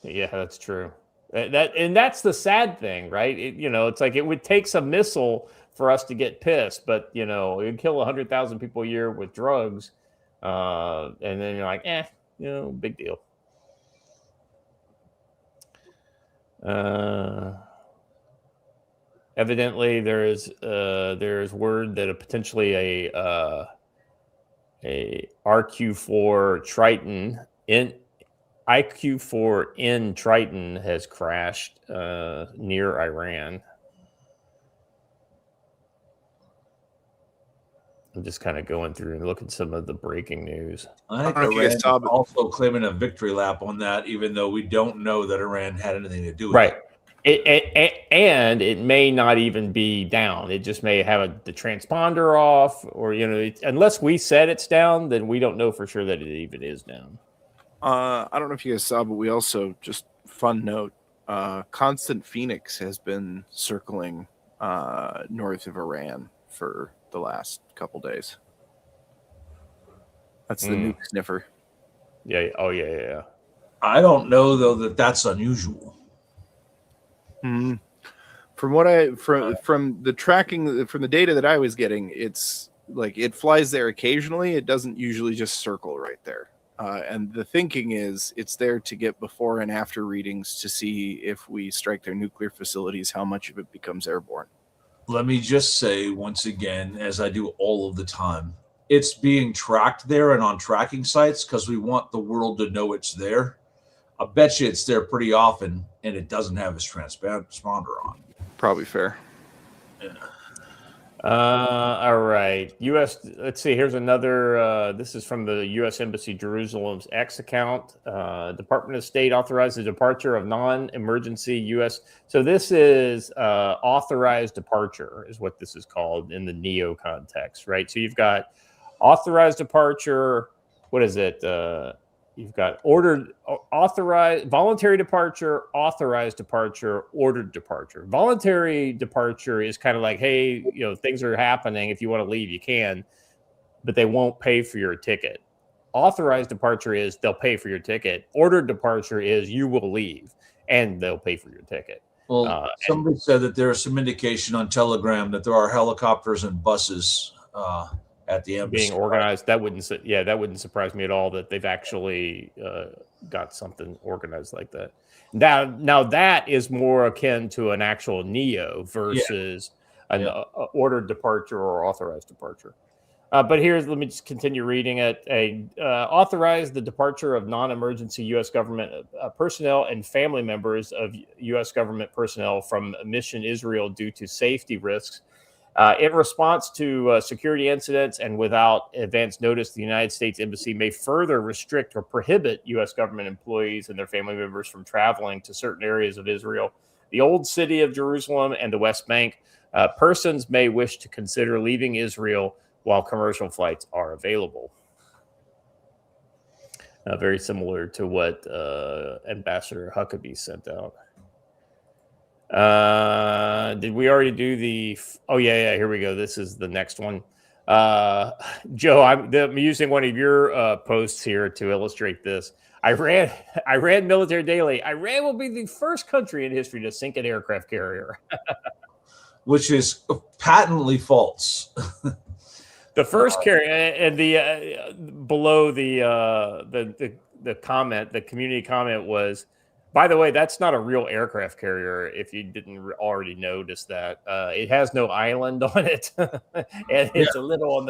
Yeah, that's true. That's the sad thing, right? You know, it's like it would take some missile for us to get pissed, but you know, it would kill 100,000 people a year with drugs, and then you're like, you know, big deal. Evidently, there's word that potentially a RQ-4 Triton IQ-4N Triton has crashed near Iran. I'm just kind of going through and looking at some of the breaking news. I think Iran is also claiming a victory lap on that, even though we don't know that Iran had anything to do with it. And it may not even be down. It just may have the transponder off, or you know, unless we said it's down, then we don't know for sure that it even is down. I don't know if you guys saw, but we also, just fun note, Constant Phoenix has been circling north of Iran for the last couple days. That's the nuke sniffer. Yeah. Oh, yeah. I don't know though that that's unusual. Mm-hmm. From the tracking, from the data that I was getting, it's like it flies there occasionally. It doesn't usually just circle right there. And the thinking is it's there to get before and after readings to see if we strike their nuclear facilities, how much of it becomes airborne. Let me just say once again, as I do all of the time, it's being tracked there and on tracking sites because we want the world to know it's there. I bet you it's there pretty often and it doesn't have its transponder on. Probably fair. Yeah. All right. Let's see. Here's another. This is from the U.S. Embassy Jerusalem's X account. Department of State authorized the departure of non-emergency U.S. So this is authorized departure is what this is called in the NEO context, right? So you've got authorized departure. What is it? You've got authorized, voluntary departure, authorized departure, ordered departure. Voluntary departure is kind of like, hey, you know, things are happening. If you want to leave, you can, but they won't pay for your ticket. Authorized departure is they'll pay for your ticket. Ordered departure is you will leave and they'll pay for your ticket. Well, somebody said that there is some indication on Telegram that there are helicopters and buses at the embassy being organized. That wouldn't surprise me at all that they've actually got something organized like that. Now that is more akin to an actual NEO versus an ordered departure or authorized departure. But let me just continue reading it. Authorized the departure of non-emergency U.S. government personnel and family members of U.S. government personnel from Mission Israel due to safety risks In response to security incidents and without advance notice, the United States Embassy may further restrict or prohibit U.S. government employees and their family members from traveling to certain areas of Israel, the Old City of Jerusalem, and the West Bank. Persons may wish to consider leaving Israel while commercial flights are available. Very similar to what Ambassador Huckabee sent out. Did we already do the? Oh yeah. Here we go. This is the next one. Joe, I'm using one of your posts here to illustrate this. Iran Military Daily. Iran will be the first country in history to sink an aircraft carrier, which is patently false. The first carrier, and the below the comment, the community comment was, by the way, that's not a real aircraft carrier. If you didn't already notice that, it has no island on it, and it's a little on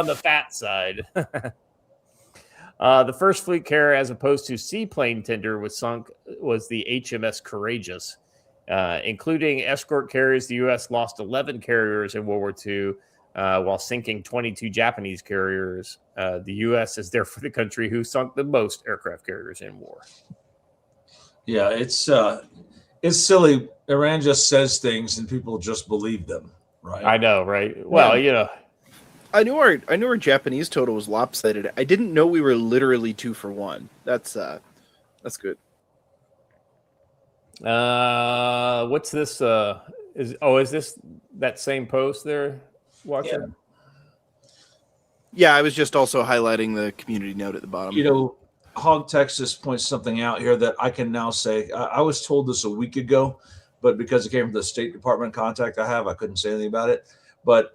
the fat side. The first fleet carrier, as opposed to seaplane tender, was sunk was the HMS Courageous, including escort carriers. The U.S. lost 11 carriers in World War II. While sinking 22 Japanese carriers. The U.S. is therefore the country who sunk the most aircraft carriers in war. Yeah, it's silly. Iran just says things and people just believe them, right? I know, right? Well, I knew our Japanese total was lopsided. I didn't know we were literally 2 for 1. That's good. What's this? Is this that same post there? Watcher? Yeah, I was just also highlighting the community note at the bottom. Hog Texas points something out here that I can now say. I was told this a week ago, but because it came from the State Department contact I couldn't say anything about it. But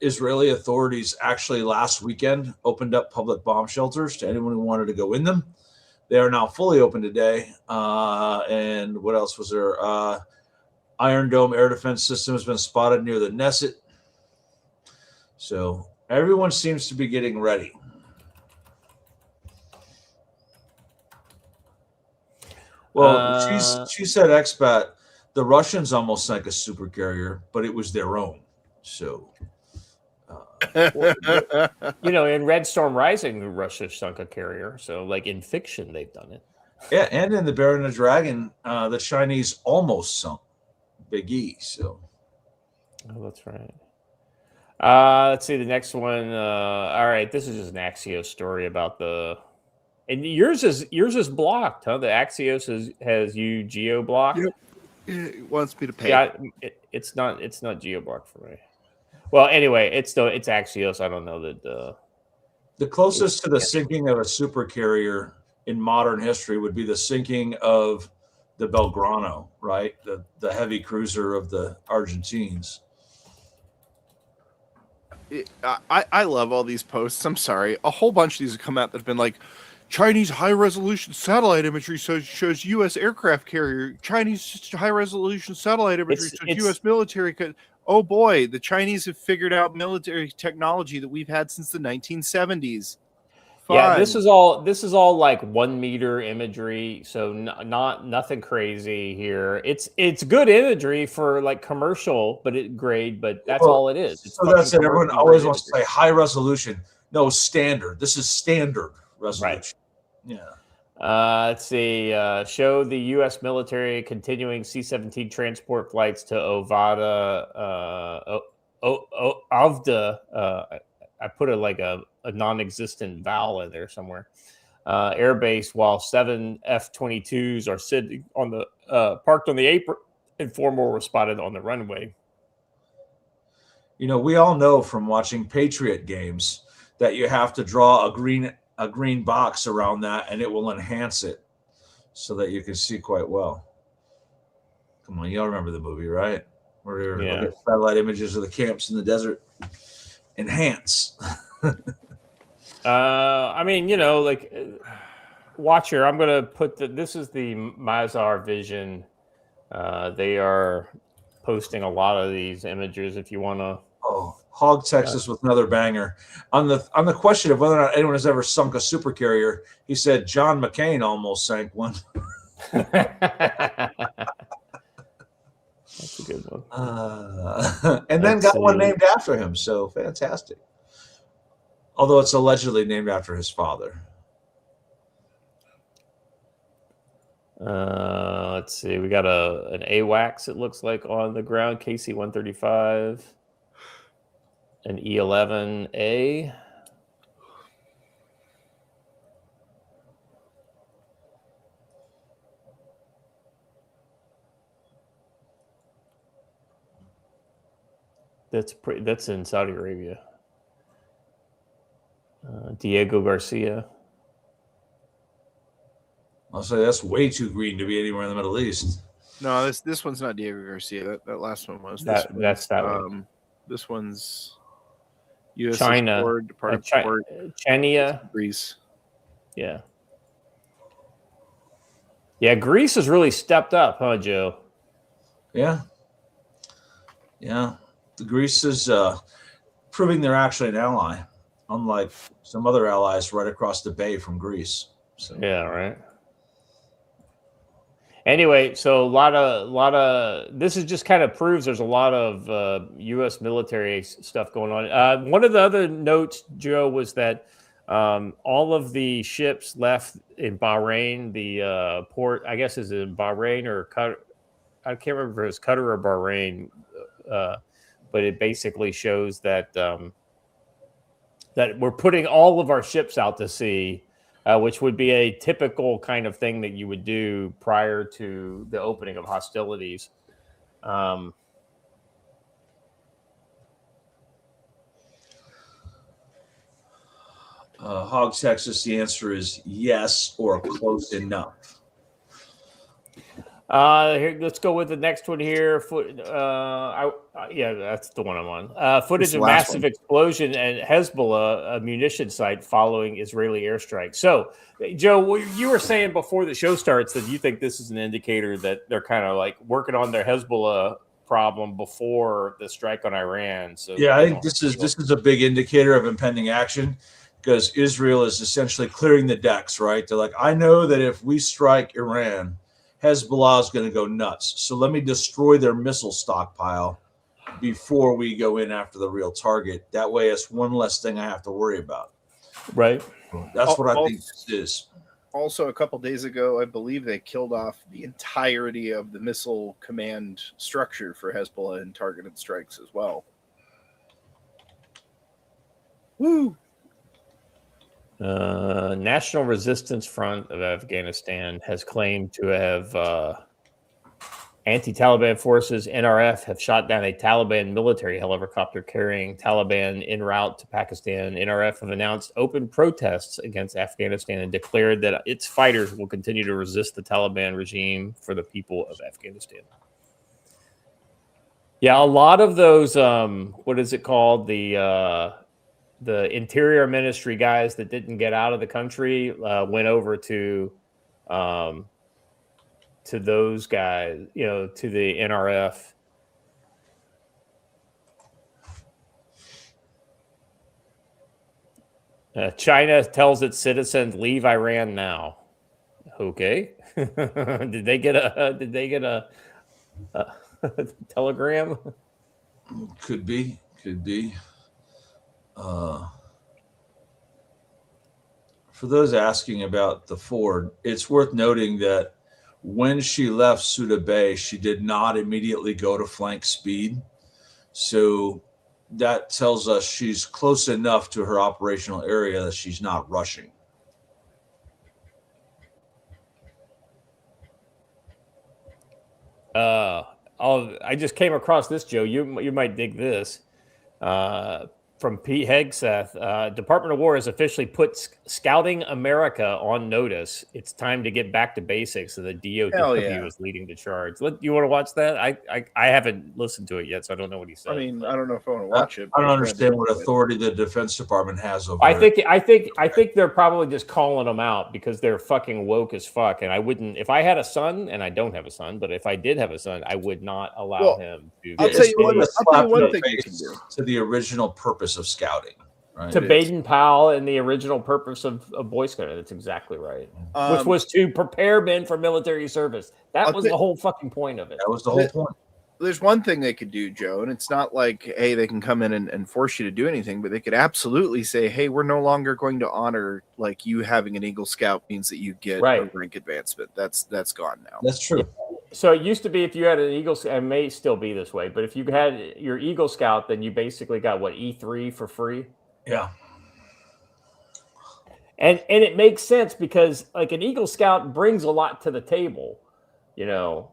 Israeli authorities actually last weekend opened up public bomb shelters to anyone who wanted to go in them. They are now fully open today. And what else was there? Iron Dome air defense system has been spotted near the Knesset. So everyone seems to be getting ready. Well, she said, expat, the Russians almost sank a super carrier, but it was their own. So, in Red Storm Rising, Russia sunk a carrier. So, like in fiction, they've done it. Yeah, and in the Bear and the Dragon, the Chinese almost sunk Big E. So, that's right. Let's see the next one. All right, this is just an Axios story about and yours is blocked, huh? The Axios has you geo blocked. It wants me to pay. Yeah, it's not geo blocked for me. Well, anyway, it's Axios. I don't know that. The closest to the sinking of a super carrier in modern history would be the sinking of the Belgrano, right? The heavy cruiser of the Argentines. I love all these posts. I'm sorry. A whole bunch of these have come out that have been like, Chinese high-resolution satellite imagery shows U.S. aircraft carrier. Chinese high-resolution satellite imagery shows U.S. military. Oh, boy. The Chinese have figured out military technology that we've had since the 1970s. Fun. Yeah, this is all like 1 meter imagery, so nothing crazy here. It's good imagery for like commercial, but that's all it is. So that's it. Everyone always wants to say high resolution. No, standard. This is standard resolution. Right. Yeah. Let's see. Show the U.S. military continuing C-17 transport flights to Avda. I put a non-existent vowel in there somewhere. Air base, while 7 F-22s are sitting on the parked on the apron, and 4 more were spotted on the runway. We all know from watching Patriot games that you have to draw a green box around that, and it will enhance it so that you can see quite well. Come on, you all remember the movie, right? Where you're looking at satellite images of the camps in the desert. Enhance. Watcher, I'm going to put this is the Mazar Vision. They are posting a lot of these images if you want to. Oh, Hog Texas with another banger. On the question of whether or not anyone has ever sunk a supercarrier, he said John McCain almost sank one. That's a good one. And then Let's got one see. named after him. So fantastic. Although it's allegedly named after his father. Let's see. We got an AWACS, it looks like, on the ground. KC-135. An E-11A. That's in Saudi Arabia. Diego Garcia. I'll say that's way too green to be anywhere in the Middle East. No, this one's not Diego Garcia. That last one was. That's that one. This one's U.S. China. Export, Department of Port, China. Greece. Yeah. Yeah, Greece has really stepped up, huh, Joe? Yeah. Yeah. The Greece is proving they're actually an ally, unlike some other allies right across the bay from Greece. So. Yeah, right. Anyway, so a lot of this is just kind of proves there's a lot of U.S. military stuff going on. One of the other notes, Joe, was that all of the ships left in Bahrain, the port, I guess, is in Bahrain or Qatar. I can't remember if it was Qatar or Bahrain, but it basically shows that that we're putting all of our ships out to sea. Which would be a typical kind of thing that you would do prior to the opening of hostilities. Hog Texas, the answer is yes or close enough. Here, let's go with the next one here. Yeah, that's the one I'm on. Footage of massive explosion at Hezbollah, a munition site following Israeli airstrike. So, Joe, you were saying before the show starts that you think this is an indicator that they're kind of like working on their Hezbollah problem before the strike on Iran. So yeah, I think this is a big indicator of impending action because Israel is essentially clearing the decks, right? They're like, I know that if we strike Iran, Hezbollah is going to go nuts. So let me destroy their missile stockpile before we go in after the real target. That way, it's one less thing I have to worry about. Right. That's what I think this is. Also, a couple days ago, I believe they killed off the entirety of the missile command structure for Hezbollah in targeted strikes as well. Woo! National Resistance Front of Afghanistan has claimed to have anti-Taliban forces, NRF, have shot down a Taliban military helicopter carrying Taliban en route to Pakistan. NRF have announced open protests against Afghanistan and declared that its fighters will continue to resist the Taliban regime for the people of Afghanistan. Yeah, a lot of those, what is it called? The Interior Ministry guys that didn't get out of the country went over to those guys, to the NRF. China tells its citizens leave Iran now. Okay, did they get a telegram? Could be. For those asking about the Ford, it's worth noting that when she left Suda Bay, she did not immediately go to flank speed. So that tells us she's close enough to her operational area that she's not rushing. I just came across this, Joe. You might dig this. From Pete Hegseth, Department of War has officially put Scouting America on notice. It's time to get back to basics. So the DOD is leading the charge. You want to watch that? I haven't listened to it yet, so I don't know what he said. I mean, I don't know if I want to watch it. I don't understand what authority the Defense Department has over I think they're probably just calling them out because they're fucking woke as fuck. And I wouldn't, if I had a son, and I don't have a son, but if I did have a son, I would not allow him to. I'll tell you one thing you can do. To the original purpose of scouting, right? To Baden Powell and the original purpose of Boy Scout. That's exactly right. Which was to prepare men for military service. That was the whole fucking point of it. That was the whole point. there's one thing they could do, Joe, and it's not like, hey, they can come in and force you to do anything, but they could absolutely say, hey, we're no longer going to honor like you having an Eagle Scout means that you get a rank advancement. That's gone now. That's true. So it used to be if you had an Eagle Scout, it may still be this way, but if you had your Eagle Scout, then you basically got what, E3 for free? Yeah. And it makes sense because like an Eagle Scout brings a lot to the table, you know.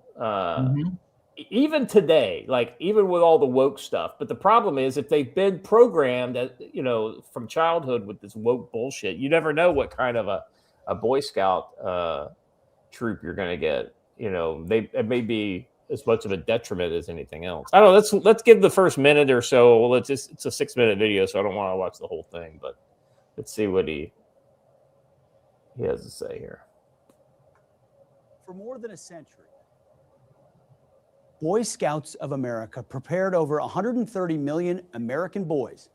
Even today, like even with all the woke stuff. But the problem is if they've been programmed, you know, from childhood with this woke bullshit, you never know what kind of a Boy Scout troop you're going to get. You know, it may be as much of a detriment as anything else. I don't know. Let's give the first minute or so. It's a 6-minute video, so I don't want to watch the whole thing. But let's see what he has to say here. For more than a century, Boy Scouts of America prepared over 130 million American boys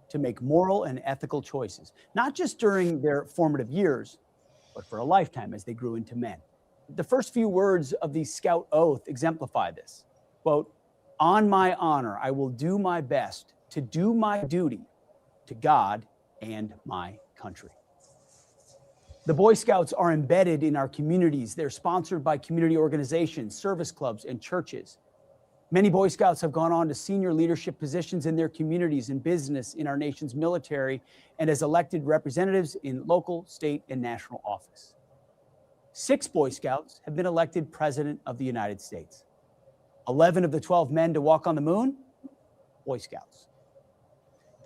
to make moral and ethical choices, not just during their formative years, but for a lifetime as they grew into men. The first few words of the Scout Oath exemplify this. Quote, "On my honor, I will do my best to do my duty to God and my country." The Boy Scouts are embedded in our communities. They're sponsored by community organizations, service clubs, and churches. Many Boy Scouts have gone on to senior leadership positions in their communities, in business, in our nation's military, and as elected representatives in local, state, and national office. 6 Boy Scouts have been elected President of the United States. 11 of the 12 men to walk on the moon, Boy Scouts.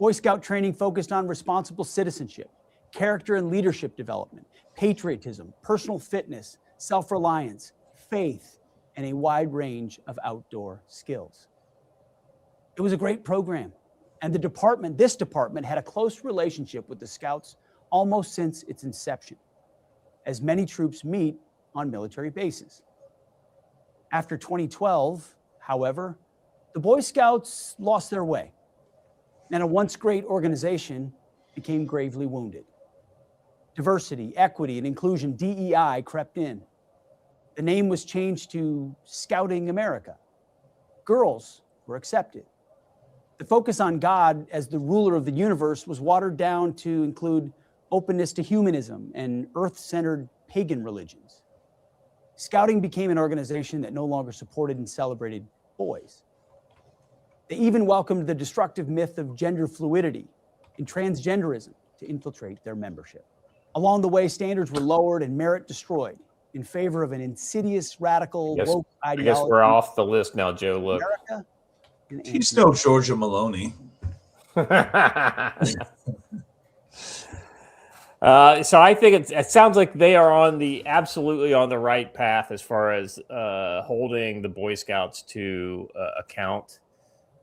Boy Scout training focused on responsible citizenship, character and leadership development, patriotism, personal fitness, self-reliance, faith, and a wide range of outdoor skills. It was a great program, and this department had a close relationship with the Scouts almost since its inception, as many troops meet on military bases. After 2012, however, the Boy Scouts lost their way, and a once great organization became gravely wounded. Diversity, equity, and inclusion, DEI, crept in. The name was changed to Scouting America. Girls were accepted. The focus on God as the ruler of the universe was watered down to include openness to humanism and earth-centered pagan religions. Scouting became an organization that no longer supported and celebrated boys. They even welcomed the destructive myth of gender fluidity and transgenderism to infiltrate their membership. Along the way, standards were lowered and merit destroyed in favor of an insidious, radical, woke ideology. I guess we're off the list now, Joe. Look. He's no Georgia Maloney. So I think it sounds like they are absolutely on the right path as far as holding the Boy Scouts to account.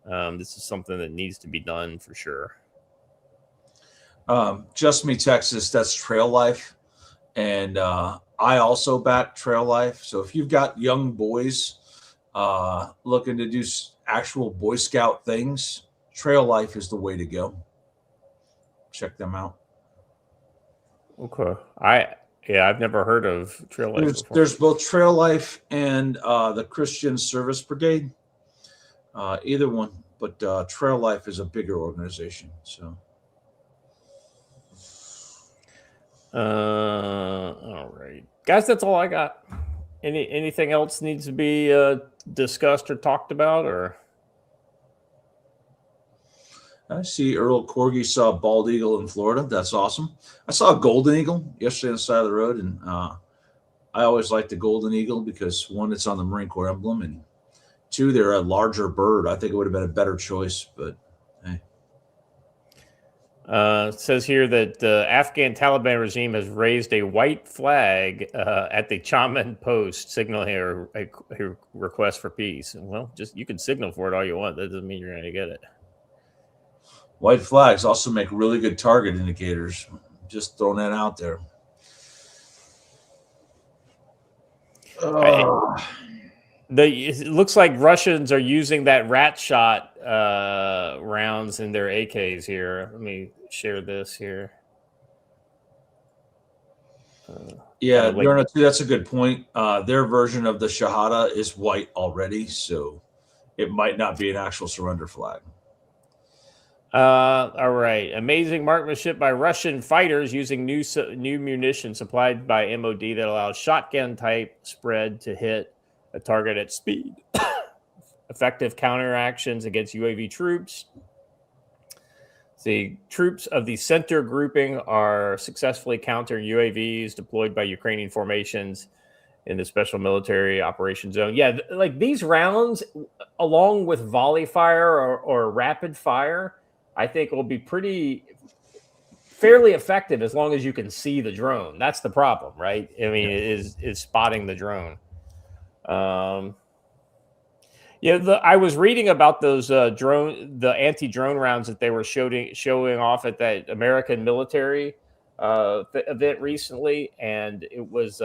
This is something that needs to be done for sure. Just Me Texas, that's Trail Life. And I also back Trail Life. So if you've got young boys looking to do actual Boy Scout things, Trail Life is the way to go. Check them out. Okay. I've never heard of Trail Life. There's both Trail Life and the Christian Service Brigade. Either one. But Trail Life is a bigger organization. So all right, guys, that's all I got. Anything else needs to be discussed or talked about? Or I see Earl Corgi saw a bald eagle in Florida. That's awesome. I saw a golden eagle yesterday on the side of the road, and I always like the golden eagle because, one, it's on the Marine Corps emblem, and 2, they're a larger bird. I think it would have been a better choice, but hey. It says here that the Afghan Taliban regime has raised a white flag at the Chaman post, signaling a request for peace. Well, just you can signal for it all you want. That doesn't mean you're going to get it. White flags also make really good target indicators. Just throwing that out there. It looks like Russians are using that rat shot rounds in their AKs here. Let me share this here. That's a good point. Their version of the Shahada is white already, so it might not be an actual surrender flag. All right. Amazing marksmanship by Russian fighters using new munition supplied by MOD that allows shotgun type spread to hit a target at speed. Effective counteractions against UAV troops. The troops of the center grouping are successfully countering UAVs deployed by Ukrainian formations in the special military operation zone. Yeah, like these rounds, along with volley fire or rapid fire, I think will be fairly effective as long as you can see the drone. That's the problem, right? I mean, is spotting the drone. I was reading about those the anti-drone rounds that they were showing off at that American military event recently, and it was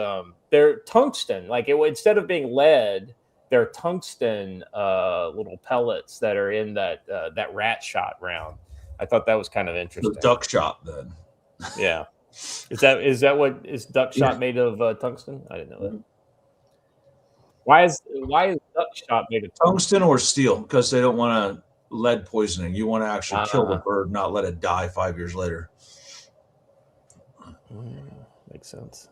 they're tungsten. Like instead of being lead, they're tungsten little pellets that are in that rat shot round. I thought that was kind of interesting. The duck shot, then. Yeah, is that what is duck shot made of tungsten? I didn't know that. Why is duck shot made of tungsten or steel? Because they don't want to lead poisoning. You want to actually kill the bird, not let it die 5 years later. Makes sense.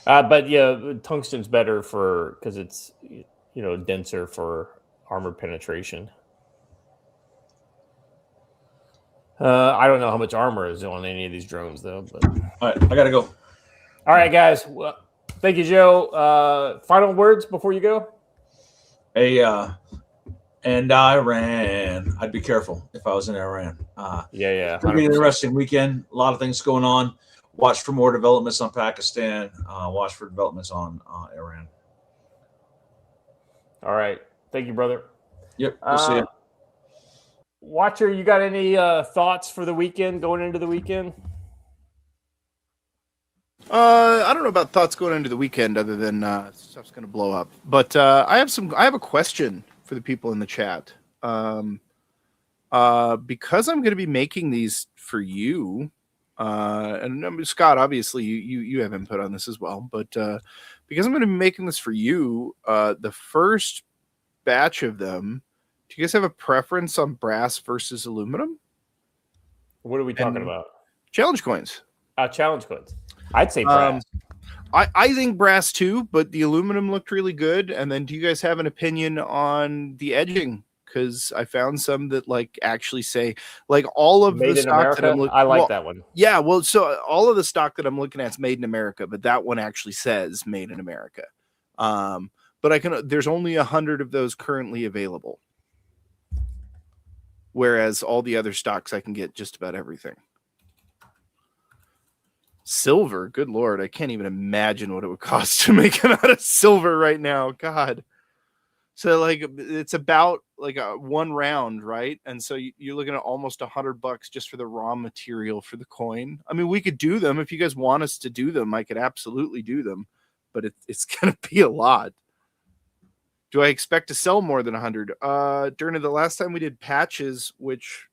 But yeah, tungsten's better because it's denser for armor penetration. I don't know how much armor is on any of these drones though. But all right, I gotta go. All right, guys. Well, thank you, Joe. Final words before you go? And Iran. I'd be careful if I was in Iran. Yeah. It's going to be an interesting weekend. A lot of things going on. Watch for more developments on Pakistan. Watch for developments on Iran. All right. Thank you, brother. Yep. We'll see you. Watcher, you got any thoughts for the weekend, going into the weekend? I don't know about thoughts going into the weekend other than stuff's going to blow up. But I have a question for the people in the chat. Because I'm going to be making these for you, and Scott, obviously you have input on this as well, but because I'm going to be making this for you, the first batch of them, do you guys have a preference on brass versus aluminum? What are we talking about? Challenge coins. Challenge coins. I'd say brass. I think brass too, but the aluminum looked really good. And then do you guys have an opinion on the edging? Because I found some that actually say all of made the stock America? that I'm looking. I like that one. Yeah, well, so all of the stock that I'm looking at is made in America, but that one actually says made in America. But there's only 100 of those currently available. Whereas all the other stocks I can get just about everything. Silver, good Lord, I can't even imagine what it would cost to make it out of silver right now. God. So it's about a one round, right? And so you're looking at almost $100 just for the raw material for the coin. I mean, we could do them if you guys want us to do them. I could absolutely do them, but it's going to be a lot. Do I expect to sell more than 100? During the last time we did patches, which,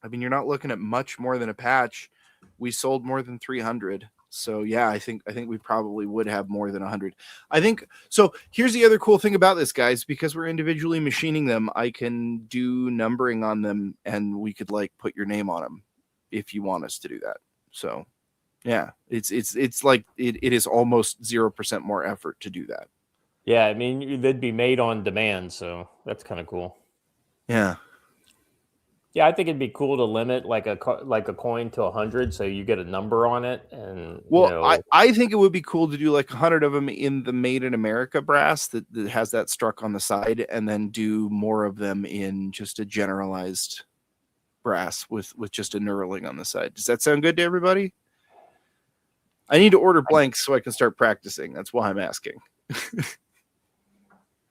I mean, you're not looking at much more than a patch. We sold more than 300. So yeah, I think we probably would have more than 100. I think so. Here's the other cool thing about this, guys, because we're individually machining them, I can do numbering on them and we could put your name on them if you want us to do that. So yeah, it is almost 0% more effort to do that. Yeah, I mean, they'd be made on demand, so that's kind of cool. Yeah. Yeah, I think it'd be cool to limit a coin to 100, so you get a number on it. And I think it would be cool to do 100 of them in the Made in America brass that has that struck on the side, and then do more of them in just a generalized brass with just a knurling on the side. Does that sound good to everybody? I need to order blanks so I can start practicing. That's why I'm asking.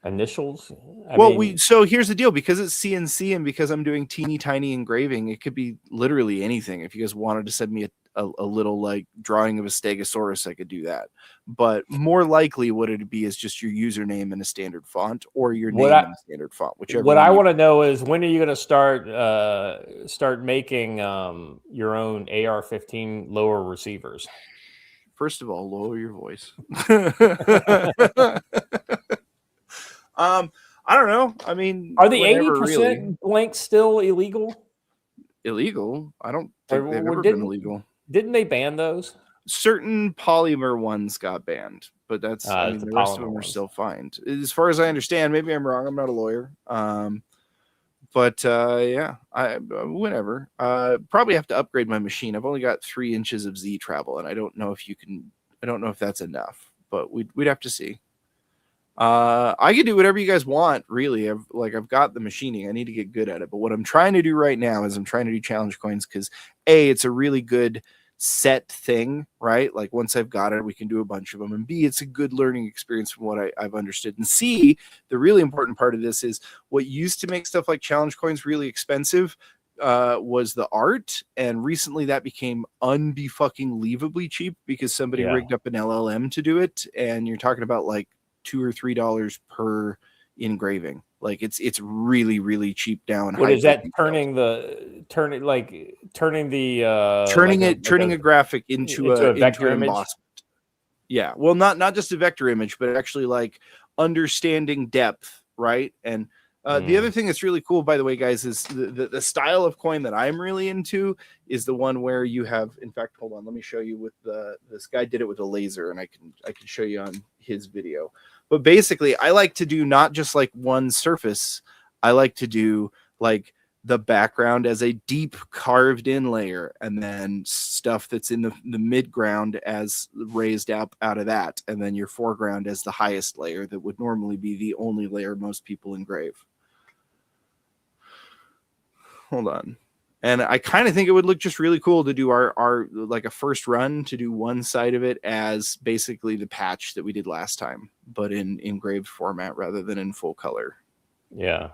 Initials? So here's the deal, because it's CNC and because I'm doing teeny tiny engraving, it could be literally anything. If you guys wanted to send me a little drawing of a stegosaurus, I could do that. But more likely what it'd be is just your username in a standard font or your name in a standard font, whichever. What I want to know is, when are you going to start making your own AR-15 lower receivers? First of I don't know. I mean, Are the whatever, 80% really. blanks still illegal? Illegal? I don't think they've Or ever been illegal. Didn't they ban those? Certain polymer ones got banned, but that's, I mean, the rest of them are still fine. As far as I understand, maybe I'm wrong. I'm not a lawyer. But yeah, whatever. Probably have to upgrade my machine. I've only got 3 inches of Z travel, and I don't know if you can. I don't know if that's enough, but we'd have to see. I can do whatever you guys want, really. I've got the machining. I need to get good at it. But what I'm trying to do right now is I'm trying to do challenge coins because A, it's a really good set thing, right? Like once I've got it, we can do a bunch of them. And B, it's a good learning experience from what I've understood. And C, the really important part of this is what used to make stuff like challenge coins really expensive was the art. And recently that became unbefucking-leavably cheap because somebody rigged up an LLM to do it. And you're talking about like $2 or $3 per engraving. Like it's really, really cheap down. What is that? Turning a graphic into a vector image. Yeah, well, not just a vector image, but actually like understanding depth, right? And the other thing that's really cool, by the way, guys, is the style of coin that I'm really into is the one where you have. In fact, hold on, let me show you with this guy did it with a laser, and I can show you on his video. But basically, I like to do not just like one surface. I like to do like the background as a deep carved in layer, and then stuff that's in the mid ground as raised up out of that, and then your foreground as the highest layer that would normally be the only layer most people engrave. Hold on. And I kind of think it would look just really cool to do our like a first run to do one side of it as basically the patch that we did last time, but in engraved format rather than in full color. Yeah.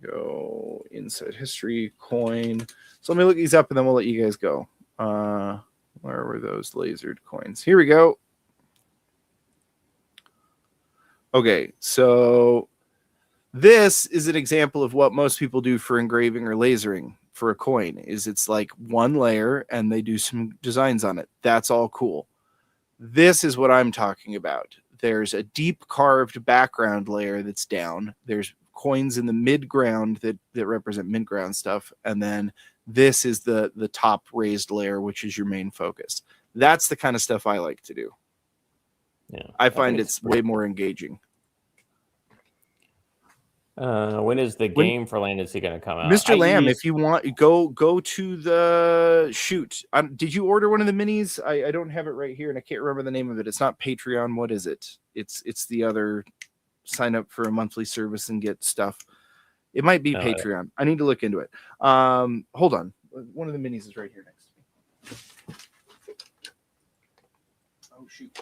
Go inside history coin. So let me look these up and then we'll let you guys go. Where were those lasered coins? Here we go. Okay, so this is an example of what most people do for engraving or lasering for a coin. Is it's like one layer and they do some designs on it. That's all cool. This is what I'm talking about. There's a deep carved background layer that's down. There's coins in the mid ground that represent mid ground stuff. And then this is the top raised layer, which is your main focus. That's the kind of stuff I like to do. Yeah, I find it's way more engaging. When is the game for Land going to come out? Mr. Lamb, if you want, go to the shoot. Did you order one of the minis? I don't have it right here, and I can't remember the name of it. It's not Patreon. What is it? It's the other sign up for a monthly service and get stuff. It might be Patreon. I need to look into it. Hold on. One of the minis is right here next to me. Oh, shoot.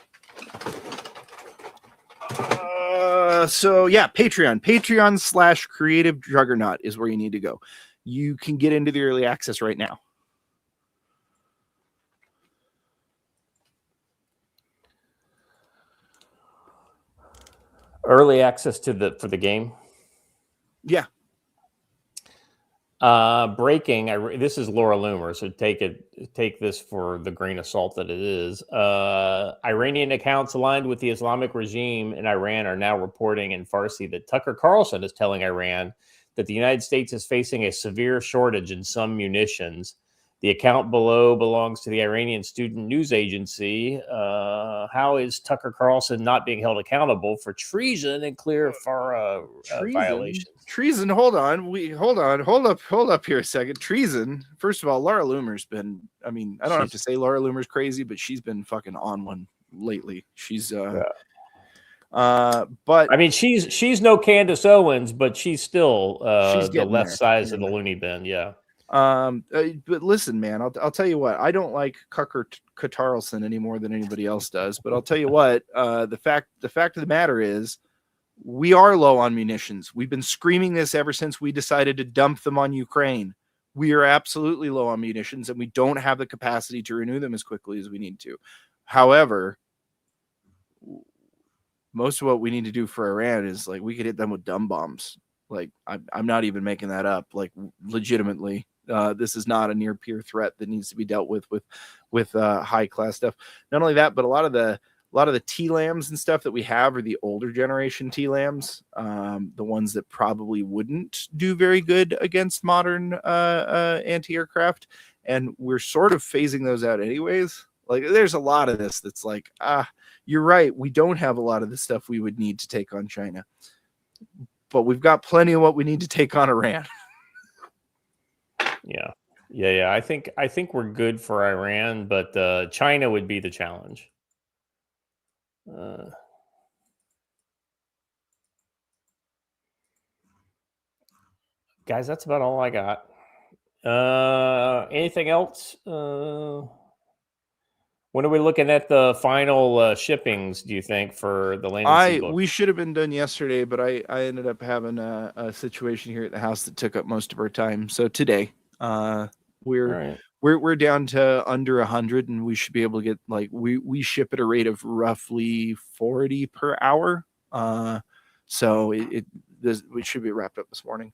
So yeah, Patreon/Creative Juggernaut is where you need to go. You can get into the early access right now. Early access for the game. Yeah. Breaking. This is Laura Loomer, so take this for the grain of salt that it is. Iranian accounts aligned with the Islamic regime in Iran are now reporting in Farsi that Tucker Carlson is telling Iran that the United States is facing a severe shortage in some munitions. The account below belongs to the Iranian student news agency. How is Tucker Carlson not being held accountable for treason and clear FARA violations? Treason. Hold up here a second. Treason. First of all, Laura Loomer's been. I mean, I don't have to say Laura Loomer's crazy, but she's been fucking on one lately. She's. But I mean, she's no Candace Owens, but she's still she's the left size of the loony bin. Yeah. But listen, man, I'll tell you what, I don't like Tucker Carlson any more than anybody else does, but I'll tell you what, the fact of the matter is we are low on munitions. We've been screaming this ever since we decided to dump them on Ukraine. We are absolutely low on munitions and we don't have the capacity to renew them as quickly as we need to. However, most of what we need to do for Iran is like, we could hit them with dumb bombs. Like I'm not even making that up. Like legitimately, this is not a near peer threat that needs to be dealt with high class stuff. Not only that, but a lot of the lot of the TLAMs and stuff that we have are the older generation TLAMs, the ones that probably wouldn't do very good against modern anti-aircraft. And we're sort of phasing those out anyways. Like, there's a lot of this that's like, you're right. We don't have a lot of the stuff we would need to take on China, but we've got plenty of what we need to take on Iran. Yeah. I think we're good for Iran, but China would be the challenge. Guys, that's about all I got. Anything else? When are we looking at the final shippings, do you think, for the landing book? We should have been done yesterday, but I ended up having a situation here at the house that took up most of our time. So today, we're down to under 100, and we should be able to get, like, we ship at a rate of roughly 40 per hour. So we should be wrapped up this morning.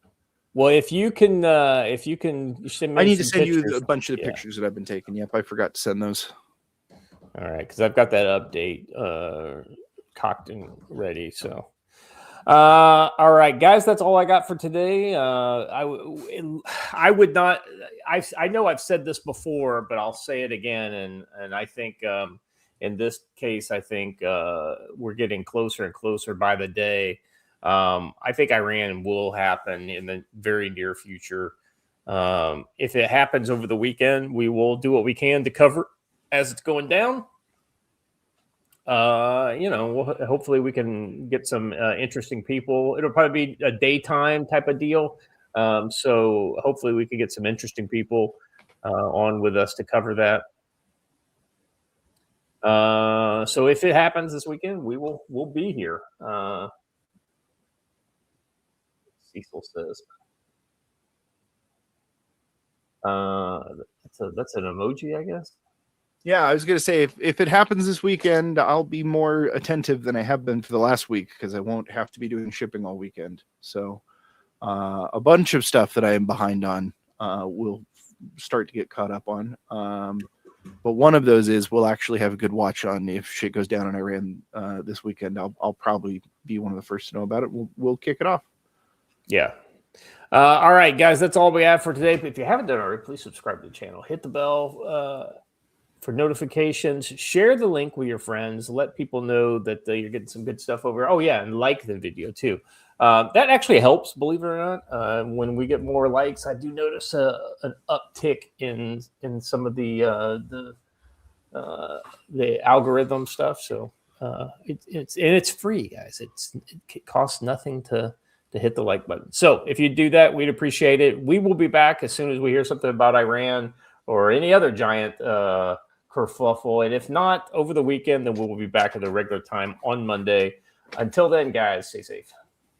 Well, if you can send me, I need to send you a bunch of the pictures that I've been taking. Yep, I forgot to send those. All right, because I've got that update cocked and ready. So, all right, guys, that's all I got for today. I would not. I know I've said this before, but I'll say it again. And I think in this case, I think we're getting closer and closer by the day. I think Iran will happen in the very near future. If it happens over the weekend, we will do what we can to cover as it's going down. Hopefully we can get some interesting people. It'll probably be a daytime type of deal. So hopefully we can get some interesting people on with us to cover that. So if it happens this weekend, we'll be here. Cecil says, that's an emoji, I guess. Yeah, I was going to say, if it happens this weekend, I'll be more attentive than I have been for the last week, because I won't have to be doing shipping all weekend. So a bunch of stuff that I am behind on will start to get caught up on. But one of those is we'll actually have a good watch on if shit goes down in Iran this weekend. I'll probably be one of the first to know about it. We'll kick it off. Yeah. All right, guys, that's all we have for today. But if you haven't done it already, please subscribe to the channel. Hit the bell for notifications. Share the link with your friends. Let people know that you're getting some good stuff over. Oh, yeah, and like the video, too. That actually helps, believe it or not. When we get more likes, I do notice an uptick in some of the algorithm stuff. So it's free, guys. It costs nothing to hit the like button. So if you do that, we'd appreciate it. We will be back as soon as we hear something about Iran or any other giant kerfuffle. And if not, over the weekend, then we'll be back at the regular time on Monday. Until then, guys, stay safe.